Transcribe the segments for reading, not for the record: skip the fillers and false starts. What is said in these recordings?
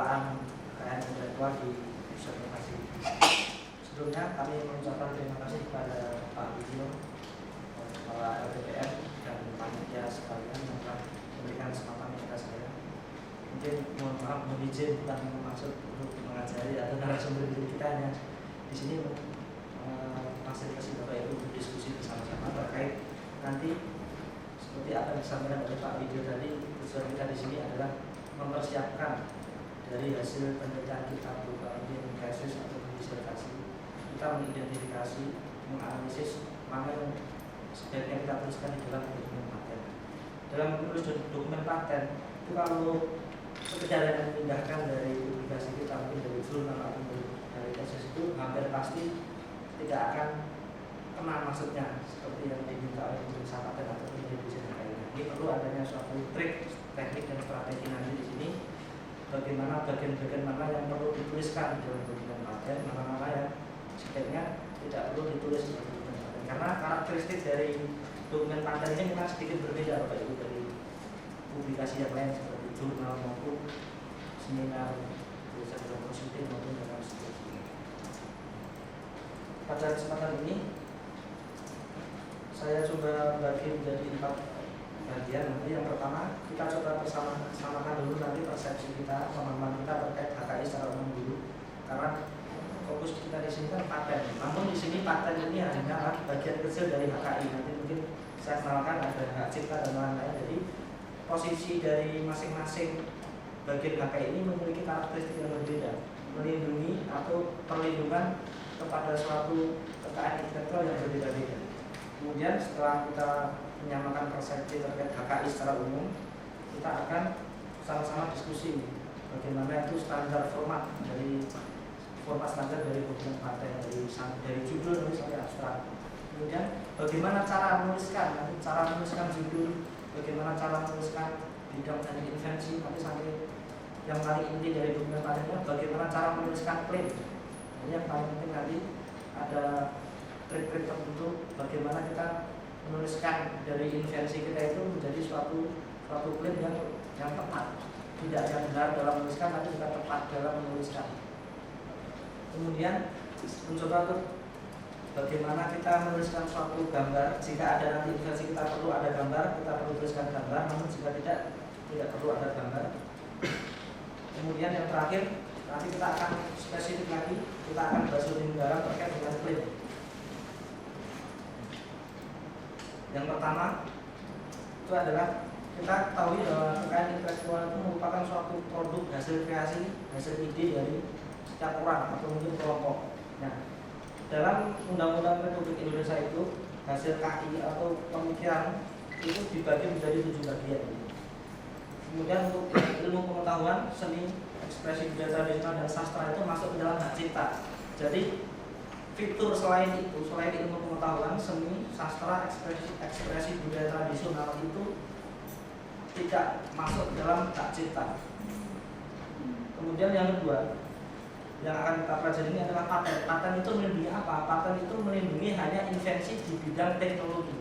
pengelolaan kekayaan intelektual di pusat inovasi. Sebelumnya kami mengucapkan terima kasih kepada Pak Widyo, Kepala LPPM dan panitia sekalian yang telah memberikan kesempatan kepada saya. Mungkin mohon maaf, mohon izin, bukan maksud untuk mengajari atau narasumber diri kita, hanya di sini fasilitasi Bapak Ibu untuk diskusi bersama-sama terkait nanti seperti apa yang disampaikan oleh Pak Widyo tadi. Tujuan kita di sini adalah mempersiapkan dari hasil penelitian kita berupa krisis atau disertasi, kita mengidentifikasi, menganalisis mana yang sebaiknya kita tuliskan di dalam dokumen paten. Dalam menulis dokumen paten itu kalau sekedar yang memindahkan dari publikasi kita, mungkin dari jurnal atau dari tesis, itu hampir pasti tidak akan kena maksudnya seperti yang diminta oleh pemerintah paten atau desain lainnya. Ini perlu adanya suatu trik, teknik dan strategi nanti di sini. Bagaimana bagian-bagian mana yang perlu dituliskan di dalam dokumen paten, mana-mana yang sebaiknya tidak perlu ditulis di dalam dokumen paten. Karena karakteristik dari dokumen paten ini memang sedikit berbeda Bapak Ibu dari publikasi yang lain seperti jurnal maupun seminar, tulisan dalam konsulting maupun dalam studi. Pada kesempatan ini saya coba bagi menjadi 4 bagian. Nanti yang pertama kita coba bersama-sama dulu nanti persepsi kita, pemahaman kita terkait HKI secara umum dulu. Karena fokus kita di sini kan paten. Namun di sini paten ini hanya bagian kecil dari HKI. Nanti mungkin saya kenalkan ada hak cipta dan lain-lain. Jadi posisi dari masing-masing bagian HKI ini memiliki karakteristik yang berbeda, melindungi atau perlindungan kepada suatu kekayaan intelektual yang berbeda-beda. Kemudian setelah kita menyamakan persepsi terkait HKI secara umum, kita akan sama-sama diskusi bagaimana itu standar format standar dari dokumen paten, dari judul sampai abstrak. Kemudian bagaimana cara menuliskan judul, bagaimana cara menuliskan bidang dan invensi, nanti sampai yang paling inti dari dokumen patennya bagaimana cara menuliskan klaim. Ini yang paling penting, nanti ada trik-trik tertentu bagaimana kita menuliskan dari invensi kita itu menjadi suatu klaim yang tepat, tidak yang benar dalam menuliskan tapi juga tepat dalam menuliskan. Kemudian mencoba untuk bagaimana kita menuliskan suatu gambar. Jika ada nanti invensi kita perlu ada gambar, kita perlu tuliskan gambar. Namun jika tidak perlu ada gambar. Kemudian yang terakhir, nanti kita akan spesifik lagi, kita akan bahas lebih mendalam terkait dengan klaim. Yang pertama itu adalah kita ketahui bahwa kekayaan intelektual itu merupakan suatu produk hasil kreasi, hasil ide dari setiap orang atau mungkin kelompok. Nah, dalam Undang-Undang Republik Indonesia itu hasil KI atau pemikiran itu dibagi menjadi 7 bagian. Kemudian untuk ilmu pengetahuan, seni, ekspresi budaya tradisional dan sastra itu masuk ke dalam hak cipta. Jadi fitur selain ilmu pengetahuan, seni, sastra, ekspresi budaya tradisional itu tidak masuk dalam hak cipta. Kemudian yang kedua yang akan kita pelajari ini adalah paten. Paten itu melindungi apa? Paten itu melindungi hanya invensi di bidang teknologi.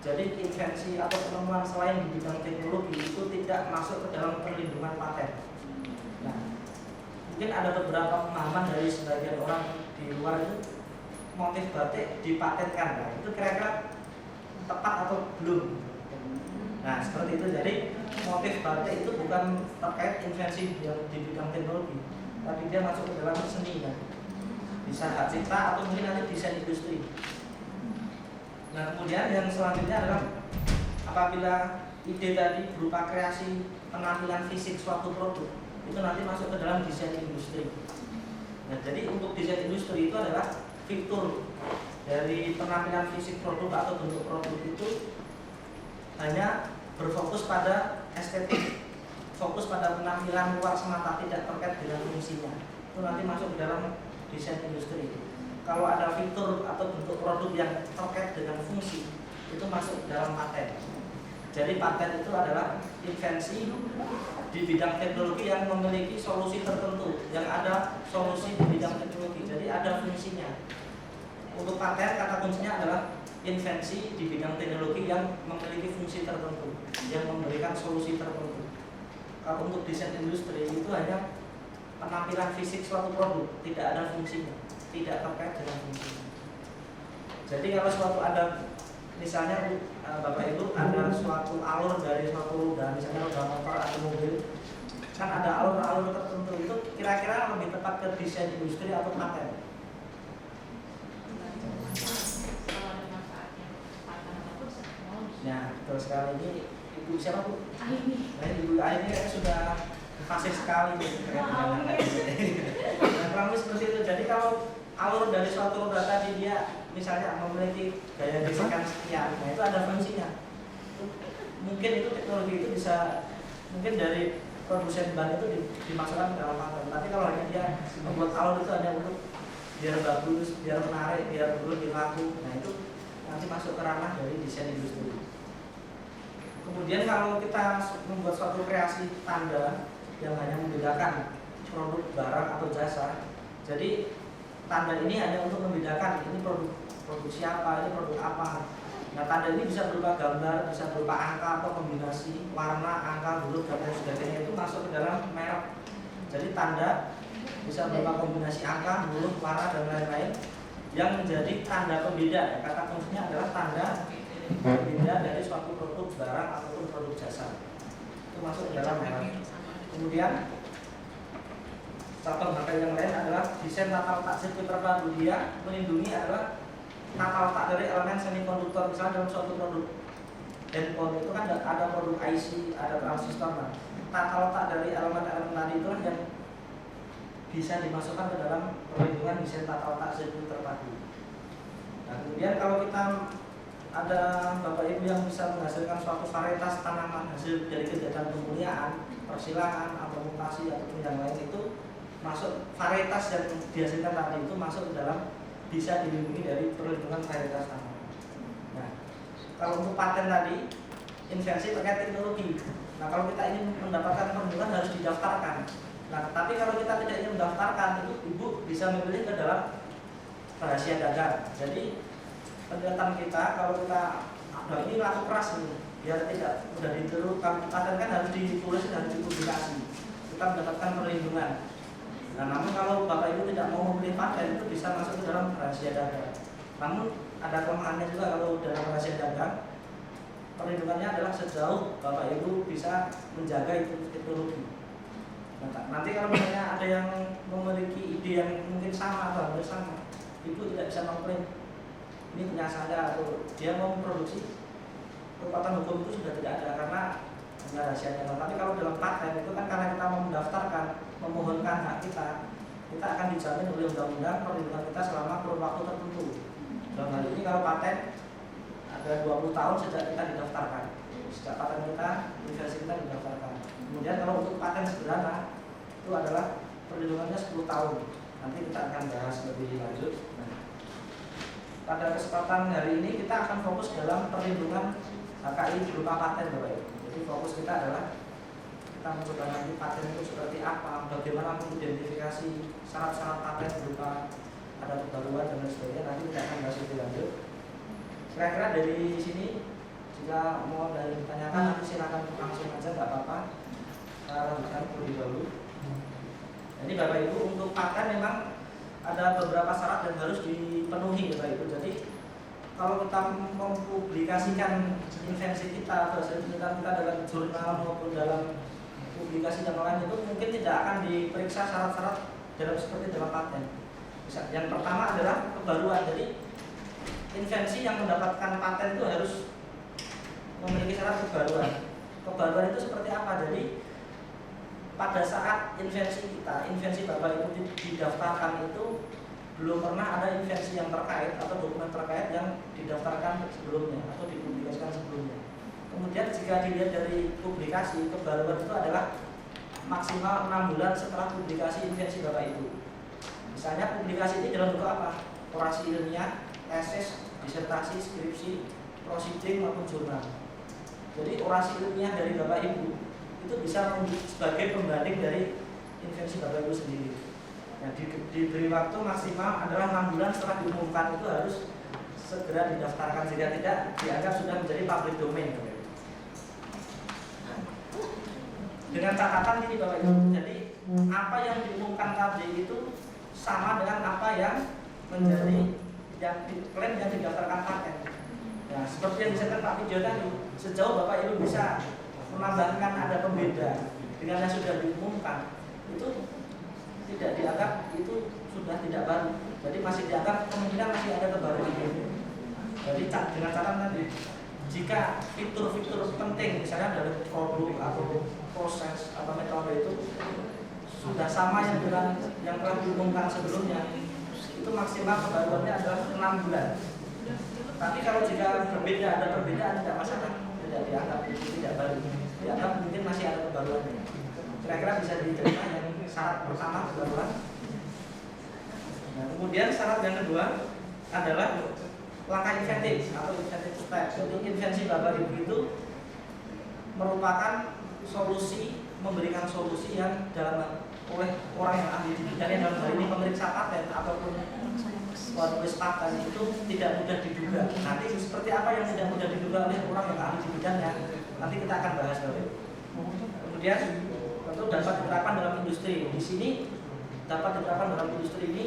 Jadi invensi atau penemuan selain di bidang teknologi itu tidak masuk ke dalam perlindungan paten. Nah, mungkin ada beberapa pemahaman dari sebagian orang di luar itu motif batik dipatenkan. Nah, itu kira-kira tepat atau belum? Nah, seperti itu. Jadi motif batik itu bukan terkait invensi di bidang teknologi, tapi dia masuk ke dalam seni kan. Bisa hak cipta atau mungkin nanti desain industri. Nah, kemudian yang selanjutnya adalah apabila ide tadi berupa kreasi penampilan fisik suatu produk, itu nanti masuk ke dalam desain industri. Nah, jadi untuk desain industri itu adalah fitur dari penampilan fisik produk atau bentuk produk itu hanya berfokus pada estetik, fokus pada penampilan luar semata, tidak terkait dengan fungsinya. Itu nanti masuk ke dalam desain industri. Kalau ada fitur atau bentuk produk yang terkait dengan fungsi, itu masuk dalam paten. Jadi paten itu adalah invensi di bidang teknologi yang memiliki solusi tertentu, yang ada solusi di bidang teknologi, jadi ada fungsinya. Untuk paten, kata kuncinya adalah invensi di bidang teknologi yang memiliki fungsi tertentu, yang memberikan solusi tertentu. Kalau untuk desain industri itu hanya penampilan fisik suatu produk, tidak ada fungsinya, tidak terkait dengan fungsinya. Jadi kalau suatu ada, misalnya Bapak Ibu ada suatu alur dari suatu roda, misalnya roda motor atau mobil, kan ada alur-alur tertentu, itu kira-kira lebih tepat ke desain industri atau paten? Nah, betul sekali. Ini Ibu siapa Bu? Aini. Nah, Ibu Aini sudah fasih sekali nah, kurang lebih seperti itu. Jadi kalau alur dari suatu roda tadi dia misalnya memiliki daya gesekan sekian, nah itu ada fungsinya. Mungkin itu teknologi itu bisa, mungkin dari produsen ban itu dimasukkan ke dalam paten. Tapi kalau hanya dia membuat alur itu hanya untuk biar bagus, biar menarik, biar lebih laku, nah itu nanti masuk ke ranah dari desain industri. Kemudian kalau kita membuat suatu kreasi tanda yang hanya membedakan produk, barang atau jasa, jadi tanda ini hanya untuk membedakan ini produk siapa, ini produk apa. Nah, tanda ini bisa berupa gambar, bisa berupa angka atau kombinasi warna, angka, huruf dan lain sebagainya, itu masuk ke dalam merek. Jadi tanda bisa berupa kombinasi angka, huruf, warna dan lain-lain yang menjadi tanda pembeda. Kata fungsinya adalah tanda pembeda dari suatu produk, barang ataupun produk jasa. Itu masuk ke dalam merek. Kemudian contoh bagian yang lain adalah desain tata letak sirkuit terpadu. Dia melindungi adalah tata letak dari elemen semikonduktor. Misalnya dalam suatu produk handphone itu kan ada produk IC, ada transistor. Nah, tata letak dari elemen-elemen tadi itulah yang bisa dimasukkan ke dalam perlindungan desain tata letak sirkuit terpadu. Nah, kemudian kalau kita ada Bapak Ibu yang bisa menghasilkan suatu varietas tanaman hasil dari kegiatan pemuliaan, persilangan atau mutasi ataupun yang lain, itu masuk varietas yang dihasilkan tadi itu masuk ke dalam bisa dilindungi dari perlindungan varietas tanaman. Nah, kalau untuk paten tadi invensi terkait teknologi. Nah, kalau kita ingin mendapatkan perlindungan harus didaftarkan. Nah, tapi kalau kita tidak ingin mendaftarkan, itu Ibu bisa memilih ke dalam rahasia dagang. Jadi penelitian kita, kalau kita ini laku keras ini, biar tidak mudah ditiru. Kalau paten kan harus ditulis dan dipublikasi, kita mendapatkan perlindungan. Nah, namun kalau Bapak Ibu tidak mau memilih paten, itu bisa masuk ke dalam rahasia dagang. Namun ada kelemahannya juga kalau dalam rahasia dagang, perlindungannya adalah sejauh Bapak Ibu bisa menjaga itu teknologi. Nanti kalau misalnya ada yang memiliki ide yang mungkin sama atau hampir sama, Ibu tidak bisa mengklaim ini punya saya atau dia mau memproduksi, kekuatan hukum itu sudah tidak ada karena hanya rahasianya. Tapi kalau dalam paten itu kan karena kita mau mendaftarkan, memohonkan hak kita akan dijamin oleh undang-undang perlindungan kita selama kurun waktu tertentu. Dalam hal ini kalau paten ada 20 tahun sejak kita didaftarkan, sejak paten kita, invensi kita didaftarkan. Kemudian kalau untuk paten sederhana itu adalah perlindungannya 10 tahun. Nanti kita akan bahas lebih lanjut. Pada kesempatan hari ini kita akan fokus dalam perlindungan HKI berupa paten, Bapak Ibu. Jadi fokus kita adalah kita mencoba nanti paten itu seperti apa, bagaimana mengidentifikasi syarat-syarat paten berupa ada kebaruan dan lain sebagainya. Nanti kita akan bahas lebih lanjut. Kira-kira dari sini jika mau ada yang ditanyakan nanti silakan langsung aja, nggak apa-apa. Lanjutkan terlebih dahulu. Jadi Bapak Ibu, untuk paten memang ada beberapa syarat yang harus dipenuhi, Bapak Ibu. Jadi kalau kita mempublikasikan invensi kita atau hasil penelitian kita dalam jurnal maupun dalam publikasi yang lain, itu mungkin tidak akan diperiksa syarat-syarat dalam seperti dalam paten. Yang pertama adalah kebaruan. Jadi invensi yang mendapatkan paten itu harus memiliki syarat kebaruan. Kebaruan itu seperti apa? Jadi pada saat invensi Bapak Ibu didaftarkan itu belum pernah ada invensi yang terkait atau dokumen terkait yang didaftarkan sebelumnya atau dipublikasikan sebelumnya. Kemudian jika dilihat dari publikasi, kebaruan itu adalah maksimal 6 bulan setelah publikasi invensi Bapak Ibu. Misalnya publikasi ini dalam bentuk apa? Orasi ilmiah, tesis, disertasi, skripsi, prosiding maupun jurnal. Jadi orasi ilmiah dari Bapak Ibu itu bisa sebagai pembanding dari invensi Bapak Ibu sendiri. Nah, diberi waktu maksimal adalah 6 bulan setelah diumumkan, itu harus segera didaftarkan jika tidak dianggap sudah menjadi public domain. Dengan catatan ini Bapak Ibu, jadi apa yang diumumkan tadi itu sama dengan apa yang menjadi yang diklaim yang didaftarkan paten. Nah, seperti yang disampaikan Pak Wijo tadi, sejauh Bapak Ibu bisa menambahkan ada pembeda dengan yang sudah diumumkan, itu tidak dianggap itu sudah tidak baru. Jadi masih dianggap kemungkinan masih ada kebaruan. Jadi dengan catatan tadi, jika fitur-fitur penting misalnya dari produk atau proses atau metode itu sudah sama yang dengan yang telah diumumkan sebelumnya, itu maksimal kebaruannya adalah 6 bulan. Tapi kalau jika berbeda, ada perbedaan, tidak masalah, tidak dianggap itu tidak baru, dianggap mungkin masih ada kebaruannya. Kira-kira bisa diterima yang syarat pertama kebaruan. Nah, kemudian syarat yang kedua adalah langkah inventif atau inventive step. Jadi invensi Bapak Ibu itu merupakan solusi, memberikan solusi yang dalam oleh orang yang ahli di bidangnya, dalam hal ini pemeriksa paten ataupun penulis paten itu tidak mudah diduga. Nanti seperti apa yang tidak mudah diduga oleh orang yang ahli di bidangnya, nanti kita akan bahas Bapak Ibu. Kemudian tentu dapat diterapkan dalam industri. Di sini dapat diterapkan dalam industri ini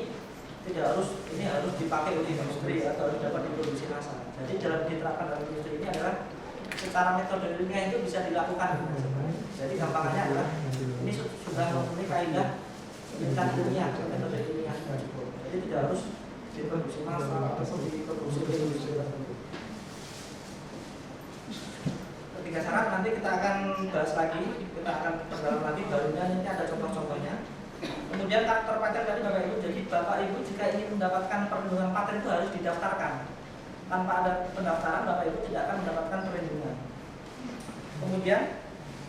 tidak harus dipakai oleh industri atau harus dapat diproduksi massal. Jadi dalam diterapkan dalam industri ini adalah secara metode ilmiah itu bisa dilakukan. Jadi gampangnya adalah ini sudah memenuhi kaidah penelitian ilmiah, metode ilmiah. Jadi tidak harus diproduksi massal atau diproduksi oleh industri tertentu. Ketiga syarat nanti kita akan bahas lagi, kita akan perdalam lagi. Barunya ini ada contoh-contohnya. Kemudian karakter paten tadi Bapak Ibu, jadi Bapak Ibu jika ingin mendapatkan perlindungan paten itu harus didaftarkan. Tanpa ada pendaftaran Bapak Ibu tidak akan mendapatkan perlindungan. Kemudian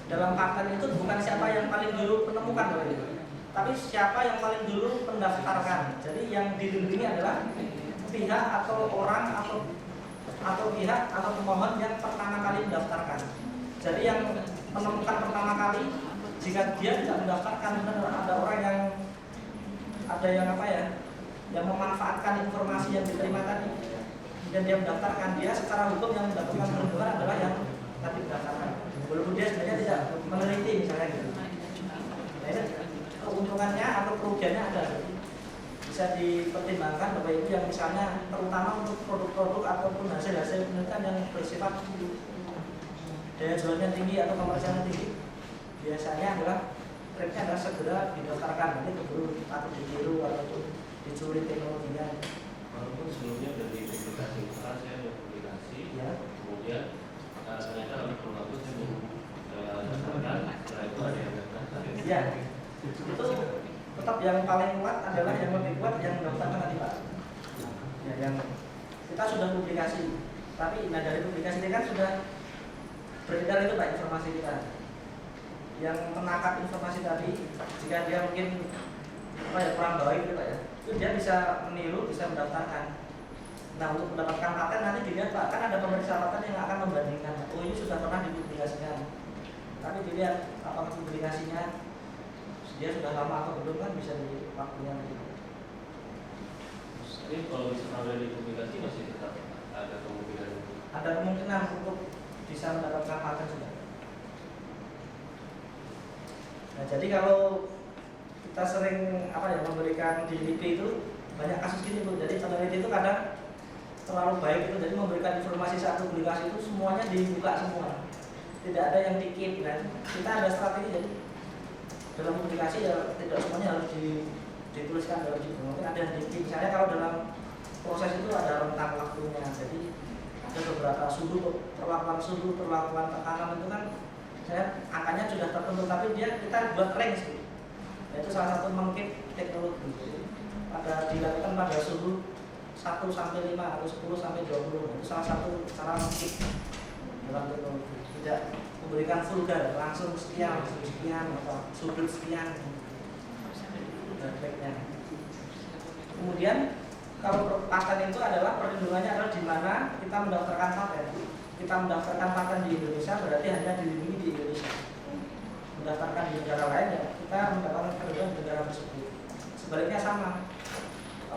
dalam paten itu bukan siapa yang paling dulu menemukan Bapak Ibu, tapi siapa yang paling dulu mendaftarkan. Jadi yang dilindungi adalah pihak atau orang atau pihak atau pemohon yang pertama kali mendaftarkan. Jadi yang menemukan pertama kali, jika dia tidak mendaftarkan, ada orang yang yang memanfaatkan informasi yang diterima tadi dan dia mendaftarkan, dia secara hukum yang mendapatkan perlindungan adalah yang tadi mendaftarkan, walaupun dia sebenarnya tidak meneliti misalnya gitu. Nah, ini keuntungannya atau kerugiannya ada, bisa dipertimbangkan Bapak Ibu yang misalnya terutama untuk produk-produk ataupun hasil-hasil penelitian yang bersifat daya jualnya tinggi atau komersialnya tinggi, biasanya adalah triknya adalah segera didaftarkan, nanti keburu patut ditiru ataupun dicuri teknologinya. Walaupun sebelumnya sudah dipublikasi, sekarang saya sudah publikasi, ya. Kemudian ternyata lebih bagus saya daftarkan, setelah itu ada yang daftar. Ya, itu tetap yang paling kuat adalah yang lebih kuat yang mendaftarkan tadi Pak. Ya, yang kita sudah publikasi, tapi dari publikasi ini kan sudah beredar itu Pak informasi kita. Yang menangkap informasi tadi, jika dia mungkin kurang baik gitu Pak ya, itu dia bisa meniru, bisa mendaftarkan. Nah, untuk mendapatkan paten nanti dilihat Pak, kan ada pemeriksa paten yang akan membandingkan. Oh, ini sudah pernah dipublikasikan, tapi dilihat apakah publikasinya dia sudah lama atau belum, kan bisa di waktunya nanti. Tapi kalau misalnya sudah dipublikasi masih tetap ada kemungkinan. Ada kemungkinan untuk bisa mendapatkan paten sudah. Nah, jadi kalau kita sering memberikan di LIPI itu banyak kasus gini Bu. Jadi peneliti itu kadang terlalu baik itu, jadi memberikan informasi saat publikasi itu semuanya dibuka semua, tidak ada yang dikip. Dan kita ada strategi, jadi dalam publikasi ya tidak semuanya harus dituliskan dalam situ, mungkin ada yang dikip. Misalnya kalau dalam proses itu ada rentang waktunya, jadi ada beberapa perlakuan tekanan itu kan angkanya sudah tertentu, tapi kita buat range gitu. Itu salah satu mengkip teknologi. Pada dilakukan pada suhu 1 sampai 5 atau 10 sampai 20. Itu salah satu cara mengkip dalam teknologi. Tidak memberikan vulgar, langsung sekian atau sudut sekian. Dan tracknya. Kemudian kalau paten itu adalah perlindungannya adalah di mana kita mendaftarkan paten. Kita mendaftarkan paten di Indonesia berarti hanya dilindungi di Indonesia. Mendaftarkan di negara lain ya kita mendapatkan perlindungan di negara tersebut. Sebaliknya sama,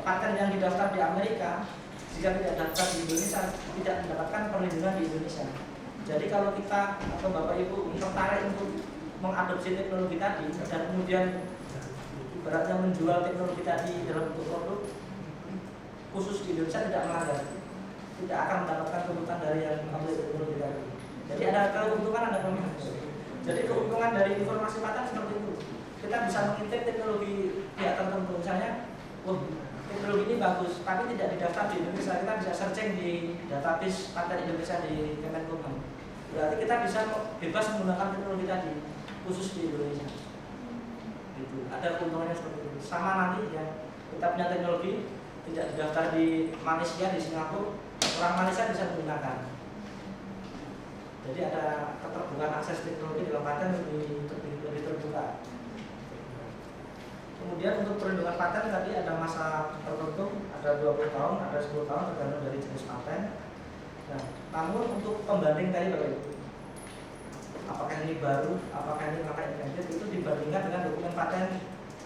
paten yang didaftar di Amerika jika tidak daftar di Indonesia tidak mendapatkan perlindungan di Indonesia. Jadi kalau kita atau Bapak Ibu tertarik untuk mengadopsi teknologi tadi dan kemudian ibaratnya menjual teknologi tadi dalam bentuk produk khusus di Indonesia tidak melanggar, tidak akan mendapatkan keuntungan dari yang mengambil teknologi tadi. Jadi ada keuntungan, ada kelemahan. Jadi keuntungan dari informasi paten seperti itu. Kita bisa mengintip teknologi pihak tertentu, misalnya, teknologi ini bagus, tapi tidak didaftar di Indonesia. Kita bisa searching di database paten Indonesia di Kemenkumham. Berarti kita bisa bebas menggunakan teknologi tadi, khusus di Indonesia. Gitu. Ada keuntungannya seperti itu. Sama nanti ya, kita punya teknologi tidak didaftar di Malaysia, di Singapura, orang Malaysia bisa menggunakan. Jadi ada keterbukaan akses teknologi dalam paten lebih terbuka. Kemudian untuk perlindungan paten tadi ada masa tertentu, ada 20 tahun, ada 10 tahun tergantung dari jenis paten. Nah, namun untuk pembanding tadi Bapak Ibu, apakah ini baru, apakah ini langkah inventif, itu dibandingkan dengan dokumen paten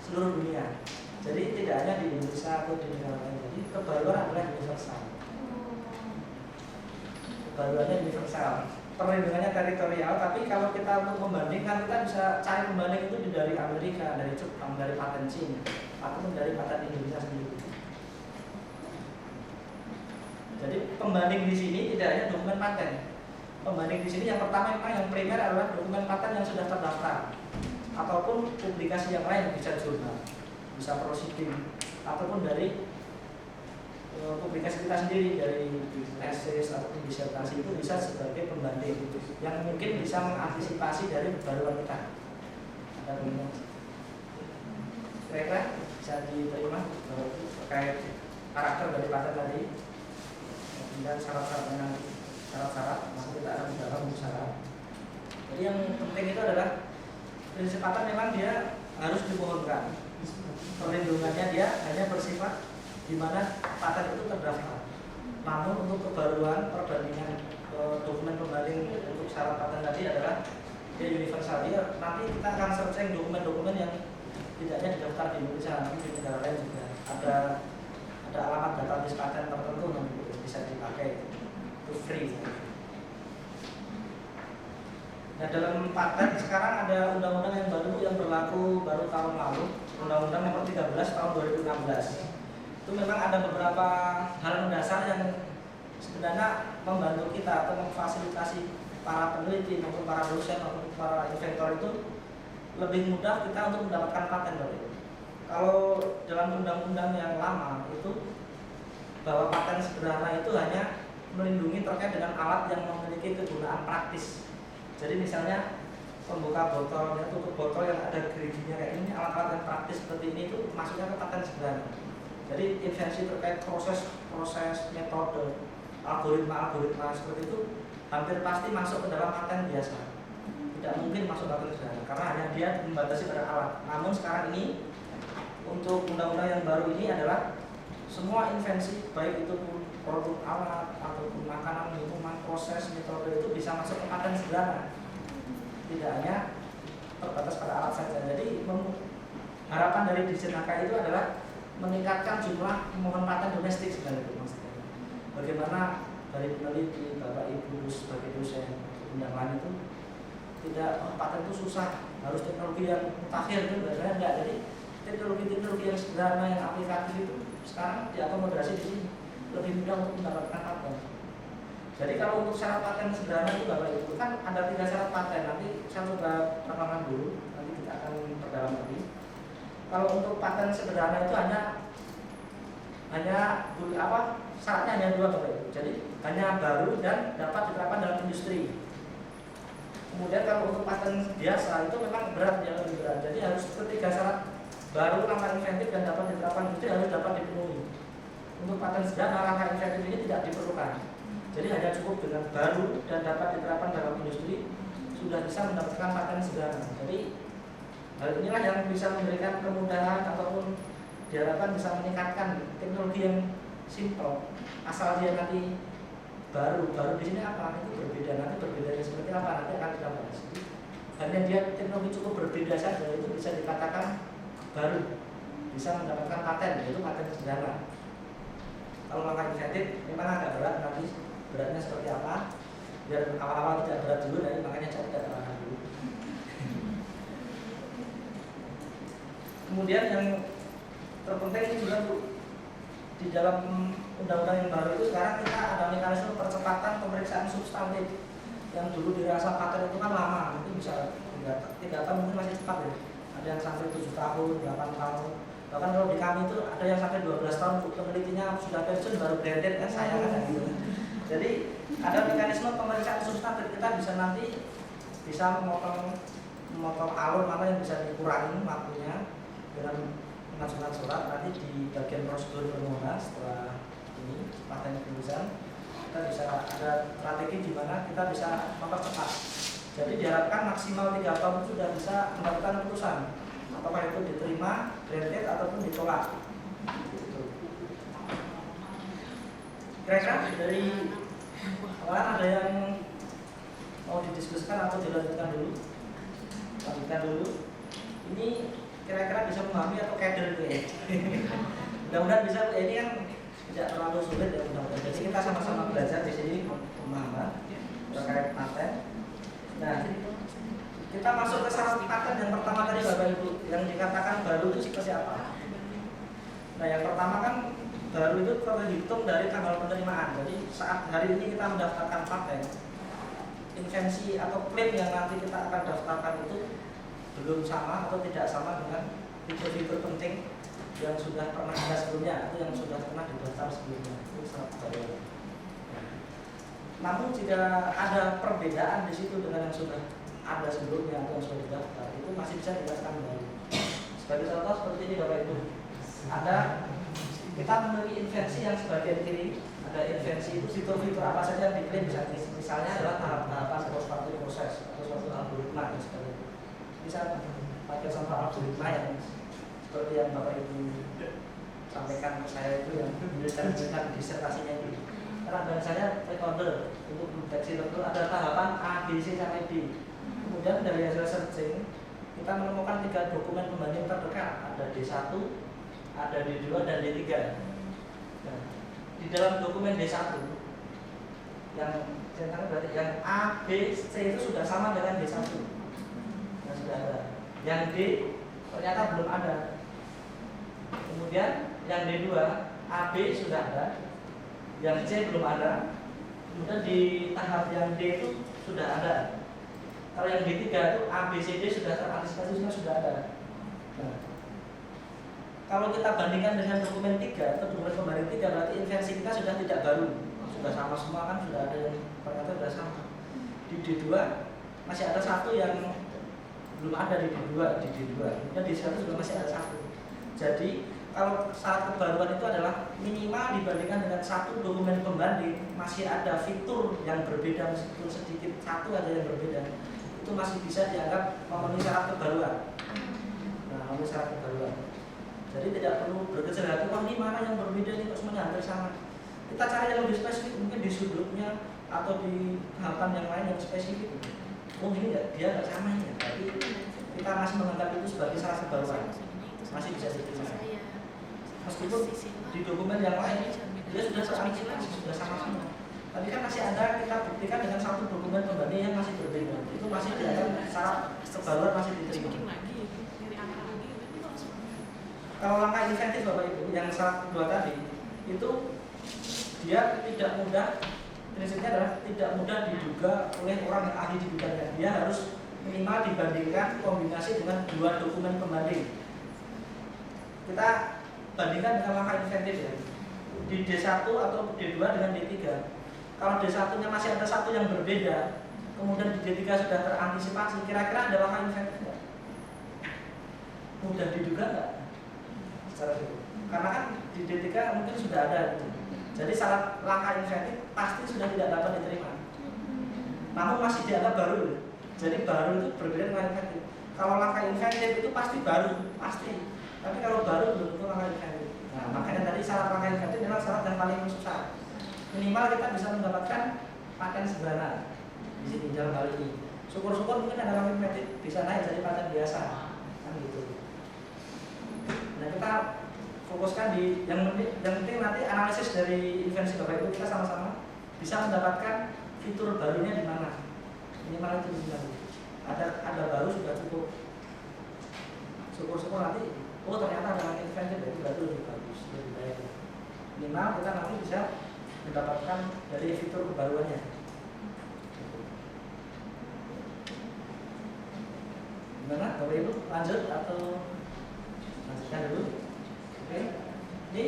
seluruh dunia. Jadi tidak hanya di Indonesia atau di negara lain. Jadi kebaruan adalah universal. Kebaruannya universal. Perlindungannya teritorial, tapi kalau kita untuk membandingkan, kita bisa cari pembanding itu dari Amerika, dari Jepang, dari paten Cina, ataupun dari paten Indonesia sendiri. Jadi pembanding di sini tidak hanya dokumen paten. Pembanding di sini yang pertama memang yang primer adalah dokumen paten yang sudah terdaftar, ataupun publikasi yang lain, bisa jurnal, bisa proceeding, ataupun dari publikasi kita sendiri, dari tesis ataupun disertasi, itu bisa sebagai pembanding yang mungkin bisa mengantisipasi dari kebaruan kita. Ada bingung? Kira-kira bisa diterima terkait karakter dari paten tadi dan syarat-syaratnya nanti. Syarat-syarat, masih kita akan dalam syarat. Jadi yang penting itu adalah prinsip paten memang dia harus dipohonkan. Perlindungannya dia hanya bersifat di mana paten itu terdaftar. Namun untuk kebaruan perbandingan dokumen pembanding untuk syarat paten tadi adalah dia universal. Dia nanti kita akan searching dokumen-dokumen yang tidak hanya didaftar di Indonesia, namun di negara lain juga ada alamat database paten tertentu yang bisa dipakai, itu free. Nah, dalam paten sekarang ada undang-undang yang baru yang berlaku baru tahun lalu, Undang-Undang Nomor 13 tahun 2016. Itu memang ada beberapa hal mendasar yang sebenarnya membantu kita atau memfasilitasi para peneliti maupun para dosen maupun para inventor itu lebih mudah kita untuk mendapatkan paten. Kalau dalam undang-undang yang lama itu bahwa paten sederhana itu hanya melindungi terkait dengan alat yang memiliki kegunaan praktis. Jadi misalnya pembuka botol, tutup botol yang ada geriginya kayak ini, alat-alat yang praktis seperti ini itu masuknya ke paten sederhana. Jadi invensi terkait proses, metode, algoritma seperti itu hampir pasti masuk ke dalam paten biasa. Tidak mungkin masuk paten sederhana karena hanya dia membatasi pada alat. Namun sekarang ini untuk undang-undang yang baru ini adalah semua invensi, baik itu produk alat ataupun makanan, minuman, proses, metode itu bisa masuk ke paten sederhana. Tidak hanya terbatas pada alat saja. Jadi harapan dari Dirjen HK itu adalah meningkatkan jumlah pemohon paten domestik sebenarnya maksudnya. Bagaimana dari peneliti, Bapak Ibu sebagai dosen yang lain itu tidak paten itu susah, harus teknologi yang mutakhir itu biasanya enggak. Jadi teknologi-teknologi yang sederhana yang aplikatif itu sekarang diakomodasi di sini, lebih mudah untuk mendapatkan paten. Jadi kalau untuk syarat paten sederhana itu Bapak Ibu kan ada 3 syarat paten. Nanti saya coba terangkan dulu, nanti kita akan perdalam lagi. Kalau untuk paten sederhana itu hanya syaratnya hanya 2 Bapak Ibu. Jadi hanya baru dan dapat diterapkan dalam industri. Kemudian kalau untuk paten biasa itu memang berat, yang lebih berat. Jadi harus 3 syarat baru, langkah inventif dan dapat diterapkan industri harus dapat dipenuhi. Untuk paten sederhana langkah inventif ini tidak diperlukan. Jadi hanya cukup dengan baru dan dapat diterapkan dalam industri sudah bisa mendapatkan paten sederhana. Jadi hal inilah yang bisa memberikan kemudahan ataupun diharapkan bisa meningkatkan teknologi yang simple. Asal dia nanti baru di sini apa itu berbeda, nanti berbedanya seperti apa nanti akan kita bahas. Hanya dia teknologi cukup berbeda saja itu bisa dikatakan baru, bisa mendapatkan paten, yaitu paten sederhana. Kalau langkah inventif memang agak berat, nanti beratnya seperti apa? Biar awal-awal tidak berat dulu, makanya saya tidak terangkan dulu. Kemudian yang terpenting juga Bu, di dalam undang-undang yang baru itu sekarang kita ada mekanisme percepatan pemeriksaan substantif. Yang dulu dirasa paten itu kan lama, mungkin bisa 3 tahun mungkin masih cepat ya. Ada yang sampai 7 tahun, 8 tahun. Bahkan kalau di kami itu ada yang sampai 12 tahun, penelitinya sudah pensiun baru granted kan, sayang kan gitu. Jadi ada mekanisme pemeriksaan substantif, kita bisa nanti bisa memotong alur mana yang bisa dikurangi waktunya dengan mengajukan surat. Nanti di bagian prosedur permohonan setelah ini paten penulisan kita bisa ada strategi di mana kita bisa mempercepat. Jadi diharapkan maksimal 3 tahun itu sudah bisa mendapatkan putusan, apakah itu diterima, granted ataupun ditolak. Kira-kira dari awal ada yang mau didiskusikan atau dilanjutkan dulu? Lanjutkan dulu. Ini kira-kira bisa memahami atau keder gitu ya? Mudah-mudahan bisa. Ini kan tidak terlalu sulit ya mudah-mudahan. Jadi kita sama-sama belajar di sini pemahaman terkait paten. Nah, kita masuk ke syarat paten yang pertama tadi Bapak Ibu, yang dikatakan baru itu seperti apa? Nah, yang pertama kan baru itu terhitung dari tanggal penerimaan. Jadi saat hari ini kita mendaftarkan paten, invensi atau klaim yang nanti kita akan daftarkan itu belum sama atau tidak sama dengan fitur-fitur penting yang sudah pernah ada sebelumnya atau yang sudah pernah didaftar sebelumnya. Itu sangat baru. Namun jika ada perbedaan di situ dengan yang sudah ada sebelumnya atau yang sudah didaftar, itu masih bisa dijelaskan kembali. Sebagai contoh seperti ini Bapak Ibu, ada kita memiliki invensi yang sebagian kiri, ada invensi itu fitur-fitur apa saja yang diklaim bisa, misalnya adalah tahap-tahapan suatu proses atau suatu algoritma dan sebagainya. Bisa pakai contoh algoritma yang seperti yang Bapak Ibu sampaikan ke saya itu yang diberikan disertasinya itu. Karena saya recorder untuk mendeteksi betul ada tahapan A, B, C sampai D. Kemudian dari hasil searching kita menemukan 3 dokumen pembanding terdekat, ada D1, ada D2 dan D3. Nah, di dalam dokumen D1 yang centangnya berarti yang A, B, C itu sudah sama dengan D1. Yang sudah ada. Yang D ternyata belum ada. Kemudian yang D2, A, B sudah ada. Yang C belum ada. Kemudian di tahap yang D itu sudah ada. Kalau yang D3 itu A, B, C, D sudah terantisipasi, sudah ada. Nah, kalau kita bandingkan dengan dokumen 3 atau dokumen pembanding 3, berarti invensi kita sudah tidak baru, sudah sama semua kan, sudah ada yang ternyata sudah sama. Di D2 masih ada satu yang belum ada di D2, kemudian di D1 juga masih ada satu. Jadi kalau syarat kebaruan itu adalah minimal dibandingkan dengan satu dokumen pembanding masih ada fitur yang berbeda meskipun sedikit, satu ada yang berbeda, itu masih bisa dianggap memenuhi syarat kebaruan. Nah, memenuhi syarat kebaruan. Jadi tidak perlu berkecil hati, wah ini mana yang berbeda ini kok semuanya hampir sama. Kita cari yang lebih spesifik, mungkin di sudutnya atau di tahapan yang lain yang spesifik. Oh ini dia nggak sama ya, tapi kita masih menganggap itu sebagai syarat kebaruan, masih bisa diterima. Meskipun di dokumen yang lain dia sudah terantisipasi, sudah sama-sama. Tapi kan masih ada, kita buktikan dengan satu dokumen pembanding yang masih berbeda. Itu masih dianggap syarat kebaruan masih diterima. Kalau langkah insentif Bapak Ibu yang syarat kedua tadi itu dia tidak mudah, prinsipnya adalah tidak mudah diduga oleh orang yang ahli di bidangnya. Dia harus minimal dibandingkan kombinasi dengan 2 dokumen pembanding. Kita bandingkan dengan langkah insentif ya, di D1 atau D2 dengan D3. Kalau D1 nya masih ada satu yang berbeda, kemudian di D3 sudah terantisipasi, kira-kira ada langkah insentif nggak? Mudah diduga nggak? Secara itu, karena kan di D3 mungkin sudah ada gitu. Jadi syarat langkah insentif pasti sudah tidak dapat diterima, namun masih dianggap baru. Jadi baru itu berbeda dengan insentif. Kalau langkah insentif itu pasti baru, pasti. Tapi kalau baru belum tentu langkah insentif. Nah, makanya tadi syarat langkah insentif memang syarat yang paling susah. Minimal kita bisa mendapatkan paten sederhana di sini dalam hal ini. Syukur-syukur mungkin ada langkah insentif bisa naik jadi paten biasa, kan gitu. Nah, kita fokuskan di yang penting nanti analisis dari invensi Bapak Ibu, kita sama-sama bisa mendapatkan fitur barunya di mana. Minimal itu nanti ada baru sudah cukup. Syukur-syukur nanti oh ternyata dengan intervensi berarti lebih bagus, lebih baik. Minimal kita nanti bisa mendapatkan dari fitur kebaruannya. Gimana Bapak Ibu, lanjut atau lanjutkan dulu? Oke, ini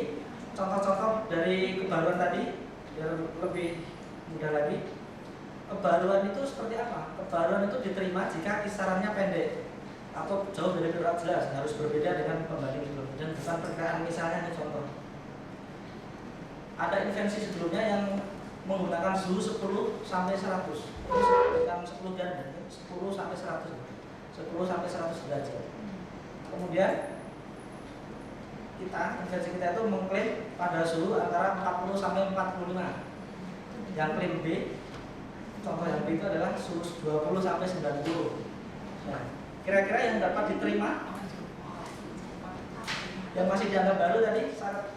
contoh-contoh dari kebaruan tadi biar lebih mudah lagi. Kebaruan itu seperti apa? Kebaruan itu diterima jika kisarannya pendek atau jauh dari perkiraan jelas, harus berbeda dengan pembanding sebelumnya dan bukan perkiraan. Misalnya ini contoh, ada invensi sebelumnya yang menggunakan suhu 10 sampai 100, bukan 10 dan 10 sampai 100, 10 sampai 100 derajat. Kemudian invensi kita itu mengklaim pada suhu antara 40 sampai 45. Yang klaim B, contoh yang B itu adalah suhu 20 sampai 90. Nah, kira-kira yang dapat diterima, yang masih dianggap baru tadi,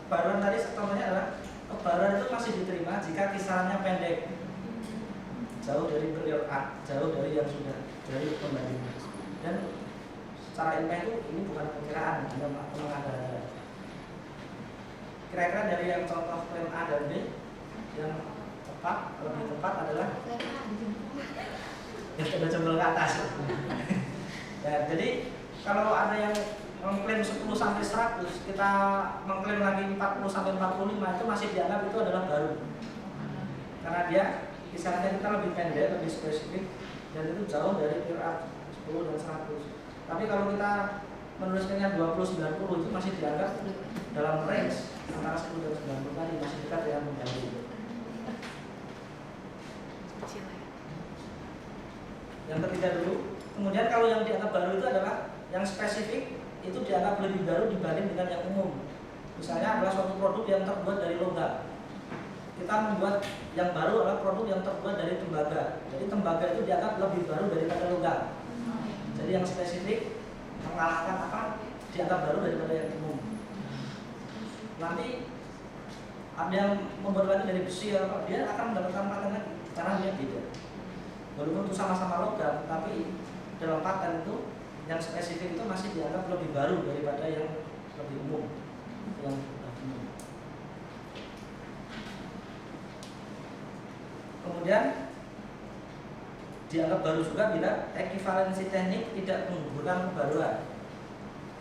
baruan tadi contohnya adalah kebaruan itu masih diterima jika kisarannya pendek, jauh dari periode A, jauh dari yang sudah dari pembanding. Dan secara ilmiah itu ini bukan perkiraan, hanya mengada-ada. Kira-kira dari yang contoh klaim A dan B, yang tepat, lebih tepat adalah yang sudah jempol ke atas. Ya, jadi kalau ada yang mengklaim 10 sampai 100, kita mengklaim lagi 40 sampai 45, itu masih dianggap itu adalah baru. Karena dia kisarannya kita lebih pendek, lebih spesifik, dan itu jauh dari periode 10 dan 100. Tapi kalau kita menuliskannya 20-90, itu masih dianggap dalam range antara 10 dan 90 tadi, masih dekat dengan pembanding. Yang ketiga dulu. Kemudian kalau yang dianggap baru itu adalah yang spesifik, itu dianggap lebih baru dibanding dengan yang umum. Misalnya adalah suatu produk yang terbuat dari logam. Kita membuat yang baru adalah produk yang terbuat dari tembaga. Jadi tembaga itu dianggap lebih baru daripada logam. Jadi yang spesifik mengalahkan apa? Dianggap baru daripada yang umum. Nanti ada yang membuat lagi dari besi, dia akan mendapatkan paten lagi karena dia beda. Walaupun itu sama-sama logam, tapi dalam paten itu yang spesifik itu masih dianggap lebih baru daripada yang lebih umum, yang umum. Kemudian dianggap baru juga bila ekivalensi teknik tidak menggugurkan kebaruan.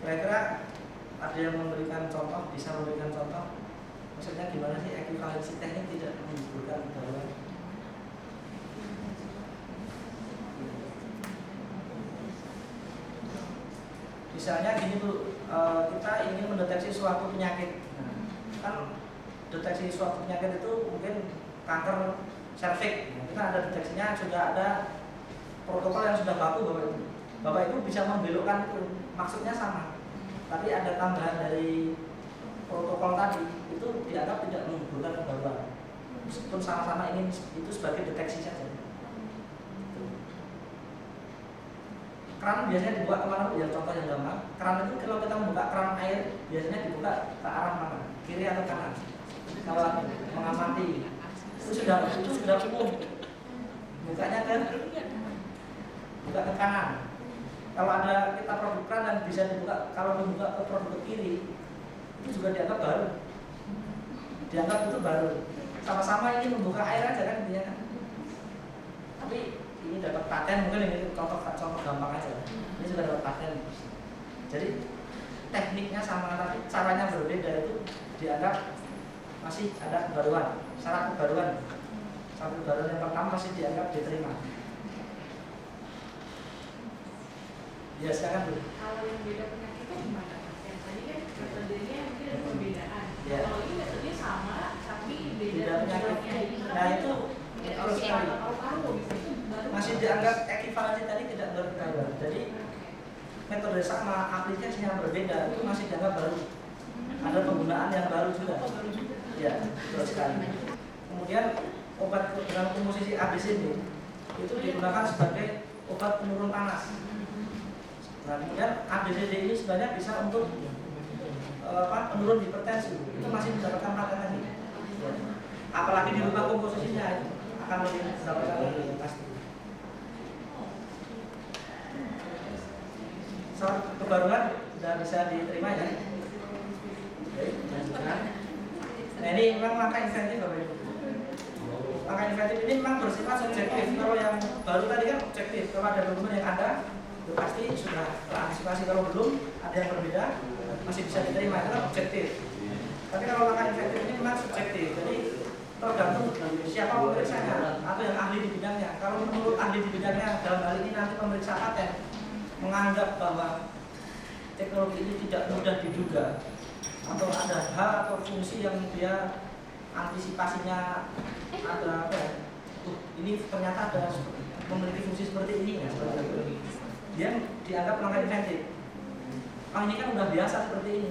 Kira-kira ada yang memberikan contoh, bisa memberikan contoh? Maksudnya gimana sih ekivalensi teknik tidak menggugurkan kebaruan? Misalnya gini Bu, kita ingin mendeteksi suatu penyakit. Kan deteksi suatu penyakit itu mungkin kanker serviks. Kita ada deteksinya, sudah ada protokol yang sudah baku Bapak Ibu. Bapak Ibu bisa membelokkan itu, maksudnya sama. Tapi ada tambahan dari protokol tadi, itu dianggap tidak menggugurkan kebaruan. Meskipun sama-sama ingin itu sebagai deteksi saja. Keran biasanya dibuka kemana? Ya contoh yang gampang. Keran itu kalau kita membuka keran air biasanya dibuka ke arah mana? Kiri atau kanan? Kalau mengamati itu sudah umum. Bukanya buka ke kanan. Kalau ada kita produk keran dan bisa dibuka, kalau dibuka ke produk ke kiri itu juga dianggap baru. Dianggap itu baru. Sama-sama ini membuka air aja kan intinya kan. Tapi ini dapat paten, mungkin ini contoh gampang aja. Ini sudah dapat paten. Jadi tekniknya sama tapi caranya berbeda, itu dianggap masih ada kebaruan, syarat kebaruan. Syarat kebaruan yang pertama masih dianggap diterima. Ya silakan Bu. Kalau yang beda penyakit itu gimana? Yang tadi kan metodenya mungkin ada perbedaan. Ya. Kalau ini metodenya sama tapi Beda beda penyakit. Nah itu terus sekali. Masih dianggap ekivalensi tadi tidak berkebaruan. Jadi metode sama, aplikasinya berbeda, itu masih dianggap baru. Ada penggunaan yang baru juga. Ya, terus sekali. Kemudian obat dengan komposisi ABCD itu digunakan sebagai obat penurun panas. Nah, kemudian ABCD ini sebenarnya bisa untuk penurun hipertensi. Itu masih mendapatkan paten lagi. Ya. Apalagi dirubah komposisinya itu akan lebih mendapatkan lagi pasti. kebaruan sudah bisa diterima ya. Oke, lanjutkan. Nah ini memang langkah inventif Bapak Ibu. Langkah inventif ini memang bersifat subjektif. Kalau yang baru tadi kan objektif. Kalau ada dokumen yang ada, itu pasti sudah terantisipasi. Kalau belum ada yang berbeda, masih bisa diterima. Itu kan objektif. Tapi kalau langkah inventif ini memang subjektif. Jadi tergantung siapa pemeriksanya atau yang ahli di bidangnya. Kalau menurut ahli di bidangnya, dalam hal ini nanti pemeriksa paten menganggap bahwa teknologi ini tidak mudah diduga atau ada hal atau fungsi yang dia antisipasinya ada apa ya? Ini ternyata ada memiliki fungsi seperti ini ya, dia dianggap langkah inventif. Oh ini kan udah biasa seperti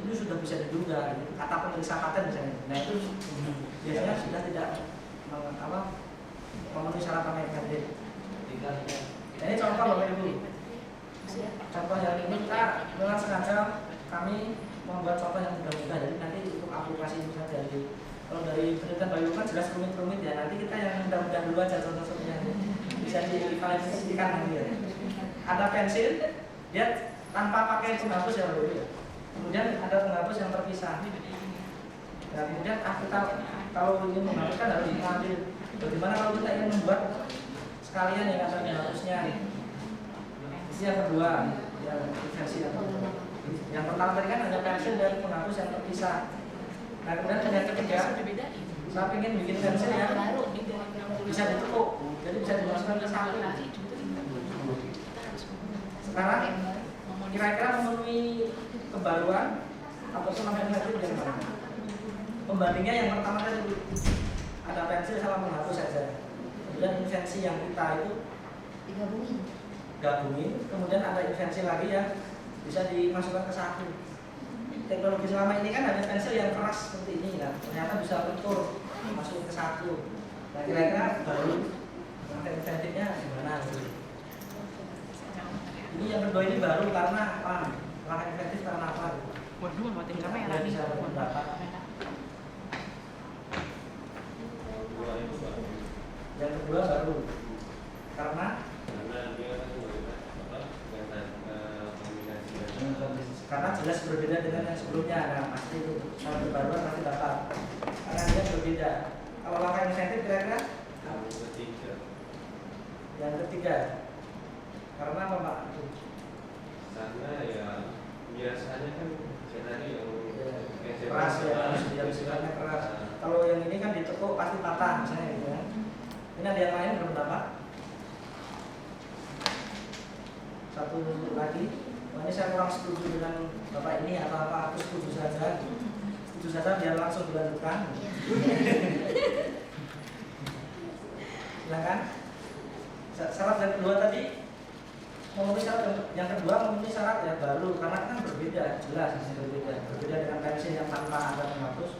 ini sudah bisa diduga, kata pemeriksa paten misalnya. Nah itu biasanya sudah tidak memenuhi syarat langkah inventif. Nah, ini contoh Bapak Ibu. Contoh yang ini kita dengan sengaja kami membuat contoh yang mudah-mudah. Jadi nanti untuk aplikasi itu saja. Jadi kalau dari penelitian Bayu kan jelas rumit-rumit ya. Nanti kita yang mudah-mudah dulu aja contoh-contohnya bisa diklarifikasikan nanti ya. Ada pensil, dia tanpa pakai penghapus ya Bapak Ibu ya. Kemudian ada penghapus yang terpisah. Nah kemudian kita kalau ingin menghapuskan harus mengambil. Bagaimana kalau kita ingin membuat sekalian ya kata penghapusnya. Ini yang kedua, yang versi yang pertama tadi kan ada pensil dan penghapus yang terpisah. Nah kemudian yang ketiga, saya ingin bikin pensil yang bisa ditekuk, jadi bisa dimasukkan ke saku. Sekarang kira-kira memenuhi kebaruan ataupun langkah inventif yang mana? Pembandingnya yang pertama tadi ada pensil sama penghapus saja. Kemudian invensi yang kita itu gabungin, kemudian ada invensi lagi yang bisa dimasukkan ke saku. Teknologi selama ini kan ada pensil yang keras seperti ini kan, ternyata bisa lentur masuk ke saku. Nah kira-kira baru langkah inventifnya gimana? Ini yang kedua ini baru karena apa? Langkah inventif karena apa? Waduh, mati kamera nih. Bisa berpendapat. Yang kedua baru karena jelas berbeda dengan yang sebelumnya. Nah pasti itu kalau perbaruan pasti dapat karena dia berbeda. Kalau langkah insentif kira-kira yang ketiga karena apa Pak? Karena ya biasanya kan tadi yang keras ya, dia sifatnya keras. Kalau yang ini kan ditekuk pasti patah misalnya gitu ya. Ini ada yang lain berpendapat? Satu lagi. Ini saya kurang setuju dengan Bapak ini atau apa, aku setuju saja. Setuju saja biar langsung dilanjutkan. Silakan. Syarat yang kedua tadi memenuhi syarat yang kedua memenuhi syarat ya baru karena kan berbeda, jelas berbeda dengan pensil yang tanpa ada penghapus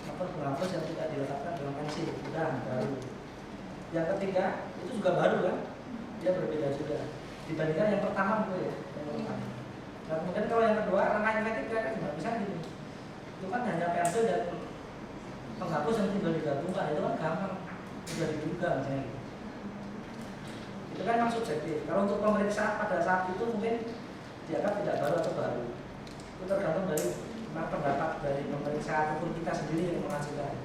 maupun penghapus yang tidak diletakkan dengan pensil sudah baru. Yang ketiga itu juga baru kan, dia berbeda juga dibandingkan yang pertama gitu ya. Nah kemudian kalau yang kedua langkah inventif kan nggak bisa gitu. Itu kan hanya pensil dan penghapus yang tinggal digabungkan, itu kan gampang sudah diduga misalnya gitu. Itu kan memang subjektif. Kalau untuk pemeriksaan pada saat itu mungkin dianggap tidak baru atau baru. Itu tergantung dari pendapat dari pemeriksa ataupun kita sendiri yang mengajukan.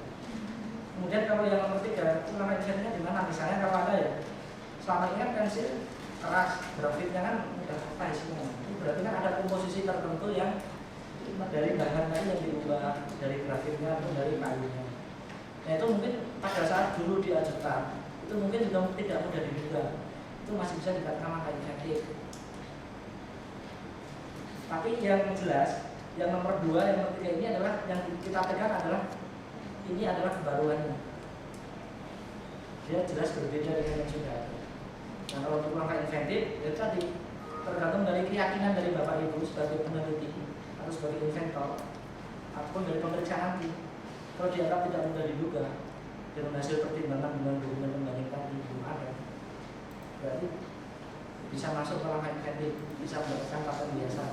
Kemudian kalau yang nomor 3 itu nama inventifnya di mana? Misalnya kalau ada ya selama ini kan pensil keras, grafitnya kan mudah apa isinya. Itu berarti kan ada komposisi tertentu yang dari bahan tadi yang diubah dari grafitnya atau dari kayunya. Nah itu mungkin pada saat dulu diajukan itu mungkin juga tidak mudah diduga. Itu masih bisa dikatakan langkah inventif. Tapi yang jelas, yang nomor 2, yang nomor 3 ini adalah yang kita tekan adalah ini adalah kebaruannya. Dia jelas berbeda dengan yang sudah ada. Nah kalau untuk langkah inventif, itu tadi tergantung dari keyakinan dari Bapak Ibu sebagai peneliti atau sebagai inventor ataupun dari pemeriksa nanti. Kalau dianggap tidak mudah diduga dengan hasil pertimbangan dengan dokumen pembanding tadi belum ada, berarti bisa masuk ke langkah inventif, bisa mendapatkan paten biasa.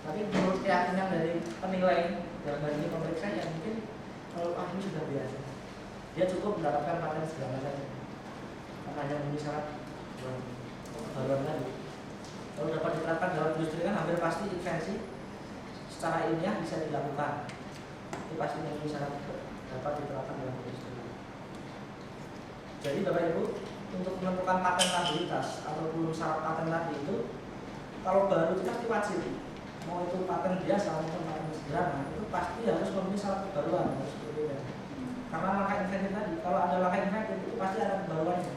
Tapi menurut keyakinan dari penilai dalam hal ini pemeriksa yang mungkin kalau ini sudah biasa, dia cukup mendapatkan paten segala saja karena hanya memenuhi syarat kebaruan tadi. Kalau dapat diterapkan dalam industri kan hampir pasti invensi secara ilmiah bisa dilakukan. Itu pasti memenuhi syarat dapat diterapkan dalam industri. Jadi Bapak Ibu, untuk menentukan patentabilitas ataupun syarat paten tadi itu, kalau baru itu pasti wajib, mau itu paten biasa maupun paten sederhana, itu pasti harus memenuhi syarat kebaruan, harus berbeda. Karena langkah inventif tadi, kalau ada langkah inventif itu pasti ada kebaruannya.